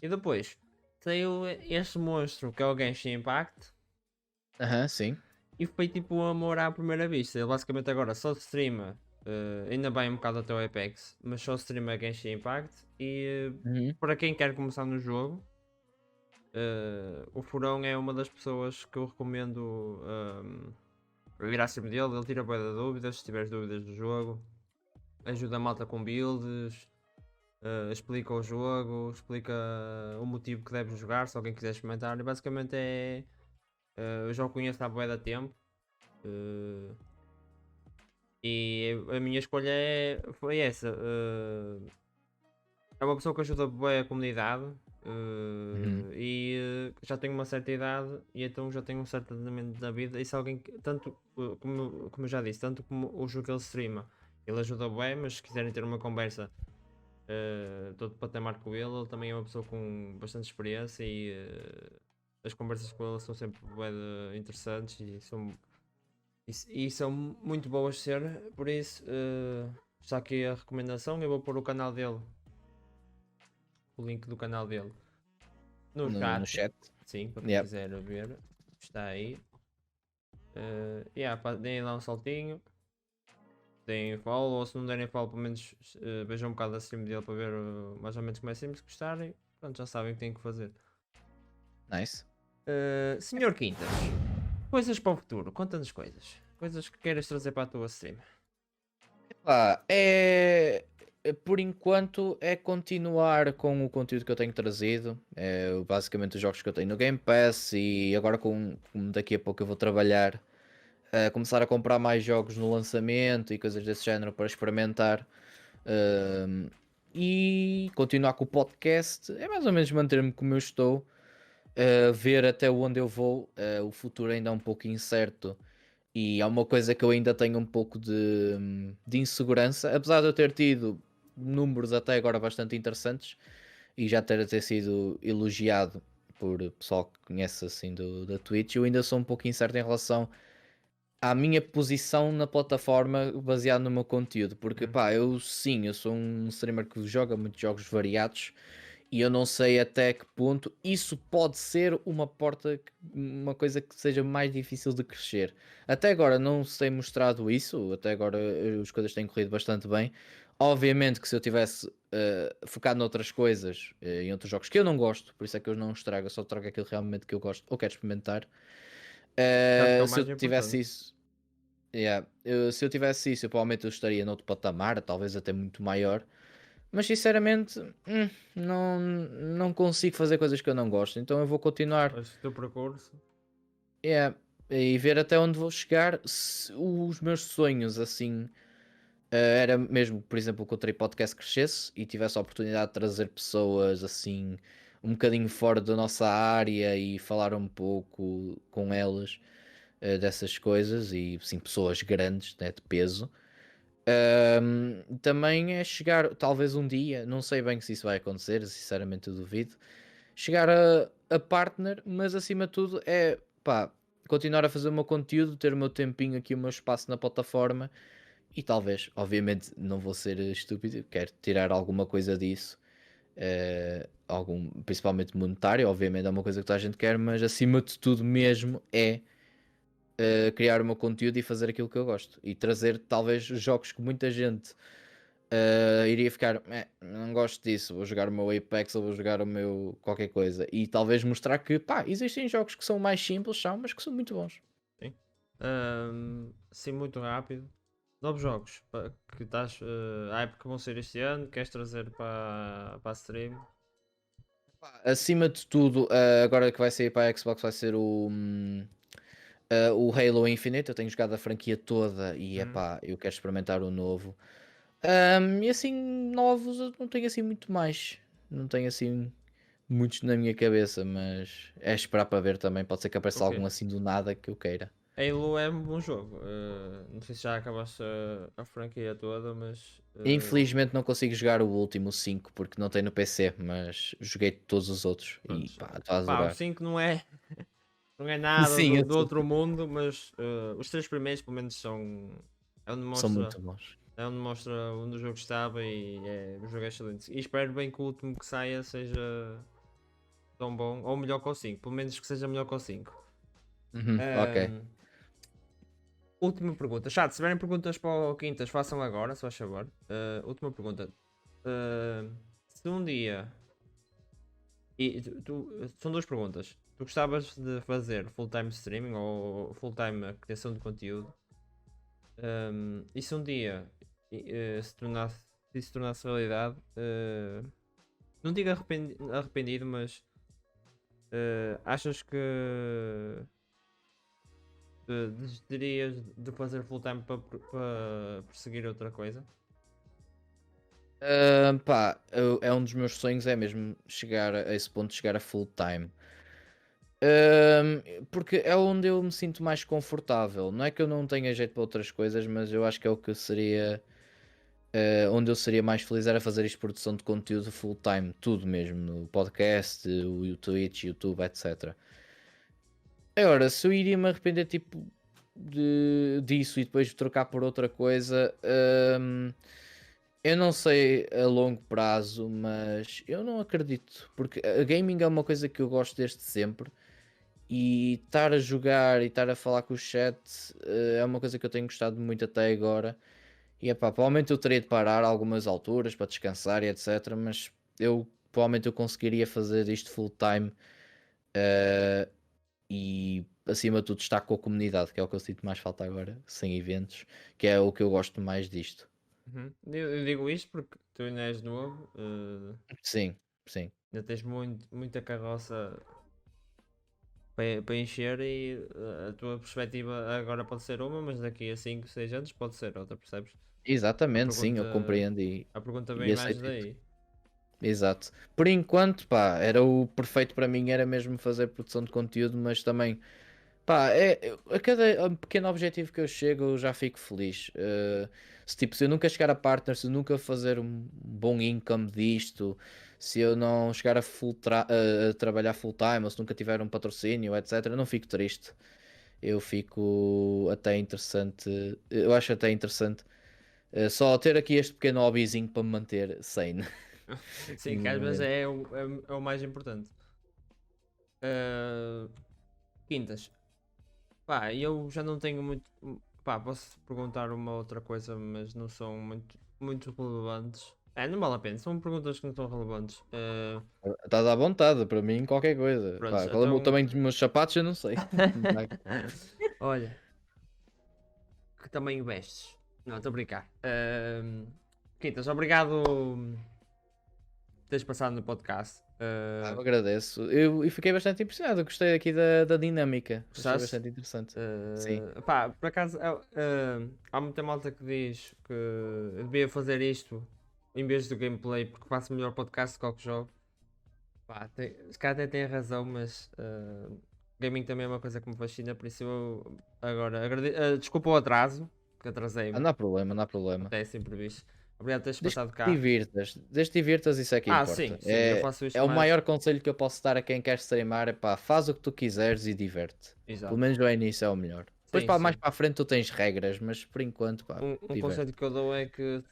A: E depois saiu este monstro que é o Genshin Impact
B: Aham, sim.
A: e foi tipo um amor à primeira vista. Ele basicamente agora só streama, ainda bem um bocado até o Apex, mas só streama Genshin Impact e
B: Uhum.
A: para quem quer começar no jogo. O Furão é uma das pessoas que eu recomendo vir acima dele. Ele tira bué de dúvidas, se tiveres dúvidas do jogo, ajuda a malta com builds, explica o jogo, explica o motivo que deves jogar, se alguém quiser experimentar. E basicamente eu já o conheço há bué de tempo. uh, e a minha escolha foi essa. É uma pessoa que ajuda bem a comunidade.
B: Uhum.
A: Já tenho uma certa idade e então já tenho um certo andamento da vida. E se alguém, tanto como eu já disse, tanto como o jogo que ele streama, ele ajuda bem, mas se quiserem ter uma conversa todo patamar com ele, ele também é uma pessoa com bastante experiência e as conversas com ele são sempre bué interessantes e são muito boas de ser. Por isso, está aqui a recomendação. Eu vou pôr o canal dele, o link do canal dele no
B: No
A: chat,
B: chat.
A: sim, para quem
B: Yep.
A: quiser ver, está aí. Deem lá um saltinho, deem follow, ou se não derem follow, pelo menos vejam um bocado da stream dele para ver mais ou menos como é sempre, se gostarem, pronto, já sabem o que têm que fazer.
B: Nice.
A: Senhor Quintas, coisas para o futuro, conta-nos coisas que queiras trazer para a tua stream.
B: Pá, por enquanto é continuar com o conteúdo que eu tenho trazido. Basicamente os jogos que eu tenho no Game Pass e agora como daqui a pouco eu vou trabalhar, começar a comprar mais jogos no lançamento e coisas desse género para experimentar. E continuar com o podcast. É mais ou menos manter-me como eu estou. Ver até onde eu vou. O futuro ainda é um pouco incerto. E é uma coisa que eu ainda tenho um pouco de insegurança, apesar de eu ter tido números até agora bastante interessantes e já ter sido elogiado por pessoal que conhece assim da Twitch, eu ainda sou um pouco incerto em relação à minha posição na plataforma baseado no meu conteúdo, porque pá, eu sou um streamer que joga muitos jogos variados e eu não sei até que ponto isso pode ser uma porta, uma coisa que seja mais difícil de crescer. Até agora não se tem mostrado isso, até agora as coisas têm corrido bastante bem. Obviamente que se eu tivesse focado noutras coisas, em outros jogos que eu não gosto, por isso é que eu não estrago, eu só trago aquilo realmente que eu gosto ou quero experimentar.
A: Acho que é o
B: Se eu
A: mais
B: tivesse
A: importante.
B: isso, se eu tivesse isso, eu provavelmente eu estaria noutro patamar, talvez até muito maior. Mas sinceramente, não consigo fazer coisas que eu não gosto. Então eu vou continuar,
A: Acho que o teu percurso.
B: yeah, e ver até onde vou chegar. Os meus sonhos, assim, era mesmo, por exemplo, que o Trip Podcast crescesse e tivesse a oportunidade de trazer pessoas assim um bocadinho fora da nossa área e falar um pouco com elas dessas coisas e sim, pessoas grandes, né, de peso. Também é chegar, talvez um dia, não sei bem se isso vai acontecer, sinceramente eu duvido, chegar a partner, mas acima de tudo é pá, continuar a fazer o meu conteúdo, ter o meu tempinho aqui, o meu espaço na plataforma e talvez, obviamente, não vou ser estúpido, quero tirar alguma coisa disso, principalmente monetário, obviamente é uma coisa que toda a gente quer, mas acima de tudo mesmo é criar o meu conteúdo e fazer aquilo que eu gosto e trazer talvez jogos que muita gente iria ficar, não gosto disso, vou jogar o meu Apex ou vou jogar o meu qualquer coisa e talvez mostrar que pá, existem jogos que são mais simples, são, mas que são muito bons.
A: Sim. Sim, muito rápido. Novos jogos que estás hype que vão ser este ano, queres trazer para a stream?
B: Acima de tudo, agora que vai sair para a Xbox vai ser o Halo Infinite. Eu tenho jogado a franquia toda e
A: Hum,
B: epá, eu quero experimentar o novo. E assim, novos eu não tenho assim muito mais. Não tenho assim muitos na minha cabeça, mas é esperar para ver também. Pode ser que apareça
A: ok.
B: algum assim do nada que eu queira.
A: Halo é um bom jogo. Não sei se já acabaste a franquia toda, mas
B: Infelizmente não consigo jogar o último 5 porque não tem no PC, mas joguei todos os outros
A: pronto.
B: e pá, estou a
A: Pá, o
B: adorar.
A: 5 não é nada
B: Sim, eu
A: do
B: sei.
A: outro mundo, mas os três primeiros pelo menos são. É onde
B: São
A: mostra.
B: muito bons.
A: É onde mostra onde o jogo estava e o jogo é excelente. E espero bem que o último que saia seja tão bom, ou melhor que o 5, pelo menos que seja melhor que o 5.
B: Ok.
A: Última pergunta. Chat, se tiverem perguntas para o Quintas, façam agora, se faz favor. Última pergunta. Se um dia. São duas perguntas. Tu gostavas de fazer full-time streaming ou full-time criação de conteúdo? E se um dia se isso tornasse realidade, não digo arrependido, mas achas que desistirias de fazer full-time para perseguir outra coisa?
B: Pá, é um dos meus sonhos, é mesmo chegar a esse ponto, de chegar a full time. Porque é onde eu me sinto mais confortável. Não é que eu não tenha jeito para outras coisas, mas eu acho que é o que seria. Onde eu seria mais feliz era fazer isto produção de conteúdo full time, tudo mesmo, no podcast, o Twitch, YouTube, etc. Agora, se eu iria me arrepender tipo disso e depois trocar por outra coisa, eu não sei a longo prazo, mas eu não acredito, porque a gaming é uma coisa que eu gosto desde sempre e estar a jogar e estar a falar com o chat é uma coisa que eu tenho gostado muito até agora. E epá, provavelmente eu teria de parar algumas alturas para descansar e etc. Mas eu provavelmente eu conseguiria fazer isto full time eh, e acima de tudo estar com a comunidade, que é o que eu sinto mais falta agora, sem eventos, que é o que eu gosto mais disto.
A: Uhum. Eu digo isto porque tu ainda és novo,
B: Sim, sim.
A: ainda tens muita carroça para encher e a tua perspectiva agora pode ser uma, mas daqui a 5, 6 anos pode ser outra, percebes? A
B: Exatamente, sim,
A: pergunta,
B: eu compreendo
A: a pergunta
B: e
A: vem mais
B: aceito isso.
A: daí.
B: Exato. Por enquanto, pá, era o perfeito para mim, era mesmo fazer produção de conteúdo, mas também, pá, a cada pequeno objetivo que eu chego, eu já fico feliz. Se eu nunca chegar a partner, se eu nunca fazer um bom income disto, se eu não chegar a trabalhar full time, ou se nunca tiver um patrocínio, etc., eu não fico triste. Eu fico até interessante, eu acho até interessante só ter aqui este pequeno hobbyzinho para me manter sane.
A: Sim,
B: No
A: que às vezes
B: momento.
A: é o mais importante. Uh, Quintas, pá, eu já não tenho muito. Pá, posso perguntar uma outra coisa, mas não são muito relevantes. Não vale a pena, são perguntas que não são relevantes.
B: Estás à vontade, para mim, qualquer coisa.
A: Prontos,
B: Pá, qual é o
A: então.
B: tamanho dos meus sapatos, eu não sei.
A: Olha, que tamanho vestes? Não, estou a brincar. Quintas, obrigado por teres passado no podcast.
B: Eu agradeço. E fiquei bastante impressionado. Gostei aqui da dinâmica. Achei
A: Gostaste?
B: bastante interessante. Sim.
A: Pá, por acaso, há muita malta que diz que eu devia fazer isto em vez do gameplay porque faço melhor podcast do que jogo. Pá, se calhar até tem razão, mas gaming também é uma coisa que me fascina, por isso eu agora desculpa o atraso, que
B: Ah,
A: atrasei-me,
B: não há problema, não há problema.
A: até esse imprevisto. Obrigado por teres
B: Desde
A: passado
B: que te
A: cá.
B: divirtas, isso é que
A: Ah, sim,
B: importa.
A: sim, eu
B: É,
A: faço
B: é
A: isto
B: o
A: mais.
B: maior conselho que eu posso dar a quem quer streamar, é pá, faz o que tu quiseres e diverte. Pelo
A: Exato.
B: menos ao início é o melhor. Depois
A: Sim,
B: pá, mais
A: sim.
B: para a frente tu tens regras, mas por enquanto, pá,
A: Um
B: diverte.
A: conceito que eu dou é que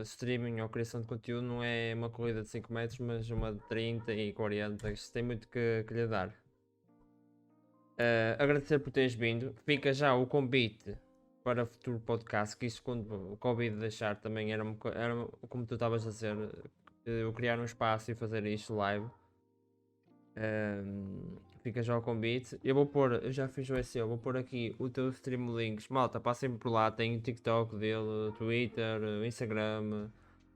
A: streaming ou criação de conteúdo não é uma corrida de 5 metros, mas uma de 30 e 40. Isto tem muito que lhe dar. Agradecer por teres vindo. Fica já o convite para futuro podcast, que isso quando o Covid deixar também era como tu estavas a dizer, eu criar um espaço e fazer isto live. Fica já o convite. Eu já fiz o SEO, vou pôr aqui o teu stream links. Malta, passem por lá, tem o TikTok dele, Twitter, Instagram,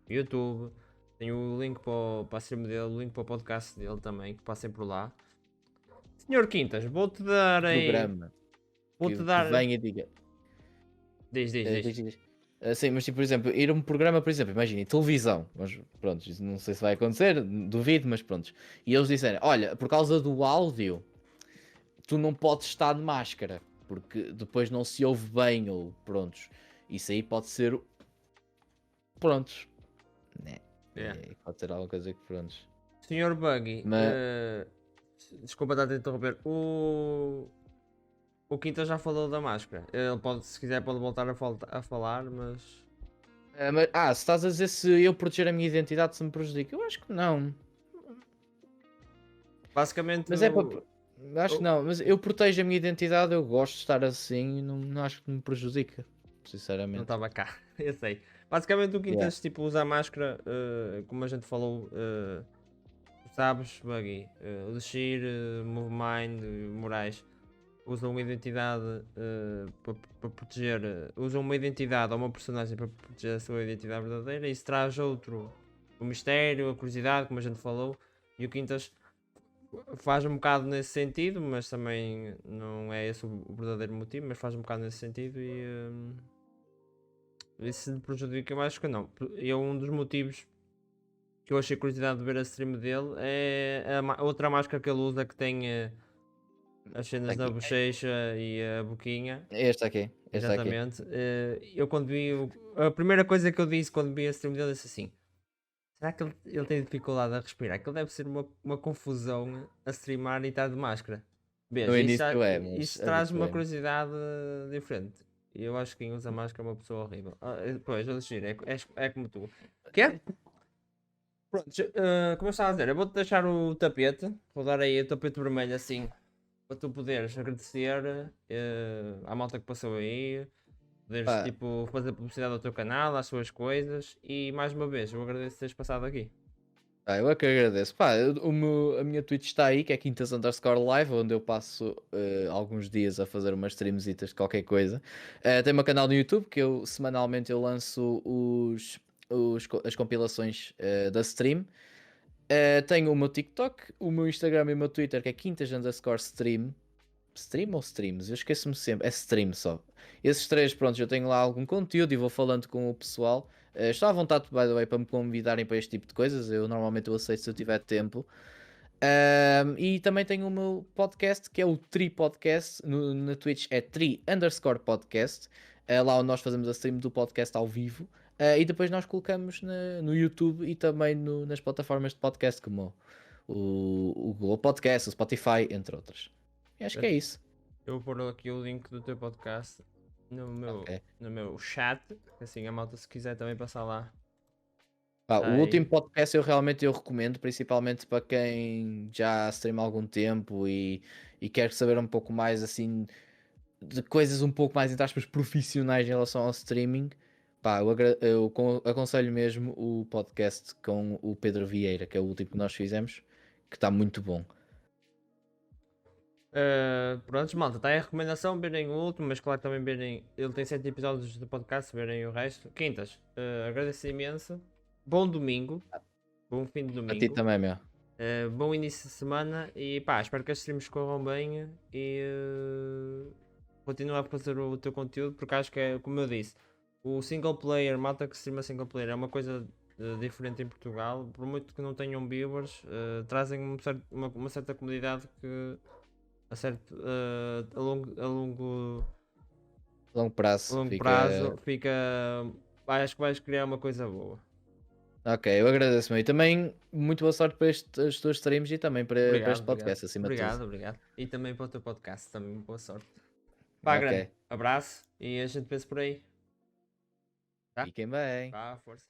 A: YouTube. Tem o link para a stream dele, o link para o podcast dele também, que passem por lá. Senhor Quintas, vou-te dar aí.
B: Programa
A: Vou-te
B: que
A: dar.
B: venha e diga.
A: Diz.
B: Diz. Sim, mas tipo, por exemplo, ir a um programa, por exemplo, imagine, televisão, mas pronto, isso não sei se vai acontecer, duvido, mas pronto. E eles disserem, olha, por causa do áudio, tu não podes estar de máscara, porque depois não se ouve bem, ou prontos. Isso aí pode ser, prontos, né?
A: Yeah.
B: Pode ser alguma coisa que prontos.
A: Senhor Buggy,
B: Mas,
A: desculpa estar a interromper. O Quintas já falou da máscara. Ele pode, se quiser, pode voltar a falar, mas.
B: se estás a dizer se eu proteger a minha identidade se me prejudica, eu acho que não.
A: Basicamente.
B: Mas é para. Acho que não, mas eu protejo a minha identidade, eu gosto de estar assim e não acho que me prejudica,
A: Não
B: sinceramente.
A: estava cá, eu sei. Basicamente o
B: Yeah.
A: Quintas tipo, usa a máscara, como a gente falou, tu sabes, Buggy, o Dexir, Movemind, Moraes, usam uma identidade para proteger, usam uma identidade ou uma personagem para proteger a sua identidade verdadeira e isso traz outro, o mistério, a curiosidade, como a gente falou, e o Quintas faz um bocado nesse sentido, mas também não é esse o verdadeiro motivo, mas faz um bocado nesse sentido e se lhe prejudica, eu acho que não. Um dos motivos que eu achei curiosidade de ver a stream dele é outra máscara que ele usa que tem as cenas na
B: Aqui,
A: bochecha e a boquinha.
B: este aqui.
A: Exatamente. Eu quando vi a primeira coisa que eu disse quando vi a stream dele disse assim: será que ele tem dificuldade a respirar? Que ele deve ser uma confusão a streamar e estar de máscara.
B: No
A: Veja,
B: início é, mas
A: isso traz uma
B: habituei-me.
A: curiosidade diferente. E eu acho que quem usa máscara é uma pessoa horrível. Pois, eu giro, é como tu. Quê? Pronto, como eu estava a dizer, eu vou-te deixar o tapete. Vou dar aí o tapete vermelho assim. Para tu poderes agradecer à malta que passou aí. Poderes
B: Pá,
A: tipo fazer publicidade ao teu canal, às suas coisas. E mais uma vez, eu agradeço teres passado aqui.
B: eu é que agradeço. Pá, a minha Twitch está aí, que é Quintas_Live, onde eu passo alguns dias a fazer umas streamzitas de qualquer coisa. Tem o meu canal no YouTube, que eu semanalmente eu lanço as compilações da stream. Tenho o meu TikTok, o meu Instagram e o meu Twitter, que é Quintas_Stream. Stream ou streams? Eu esqueço-me sempre. É stream só. Esses três, pronto, eu tenho lá algum conteúdo e vou falando com o pessoal. Estou à vontade, by the way, para me convidarem para este tipo de coisas. Eu normalmente eu aceito se eu tiver tempo. E também tenho o meu podcast, que é o Tri Podcast. Na Twitch é Tri_Podcast. Lá onde nós fazemos a stream do podcast ao vivo. E depois nós colocamos no YouTube e também nas plataformas de podcast, como o Google Podcast, o Spotify, entre outras. E acho que é isso.
A: Eu vou pôr aqui o link do teu podcast no meu,
B: Ok.
A: no meu chat. Assim a malta se quiser também passar lá.
B: Pá,
A: Tá
B: o último
A: aí.
B: podcast eu recomendo, principalmente para quem já streama há algum tempo e quer saber um pouco mais assim de coisas um pouco mais entre aspas profissionais em relação ao streaming. Pá, aconselho mesmo o podcast com o Pedro Vieira, que é o último que nós fizemos, que está muito bom.
A: Prontos, malta, está aí a recomendação, verem o último, mas claro que também verem. Ele tem 7 episódios do podcast, verem o resto. Quintas, agradeço imenso. Bom domingo, bom fim de
B: A ti
A: domingo,
B: também, meu.
A: bom início de semana e pá, espero que as streams corram bem e continua a fazer o teu conteúdo porque acho que é, como eu disse, o single player, malta que streama single player é uma coisa diferente em Portugal, por muito que não tenham viewers, trazem uma certa comodidade que a
B: Longo prazo.
A: longo
B: Fica...
A: prazo acho que vais criar uma coisa boa.
B: Ok, eu agradeço-me. E também muito boa sorte para estes teus streams e também para
A: Obrigado,
B: este podcast, acima de tudo.
A: obrigado. E também para o teu podcast, também boa sorte. Pá,
B: Ok.
A: grande abraço e a gente vê-se por aí. Tá?
B: Fiquem bem.
A: Vá, força.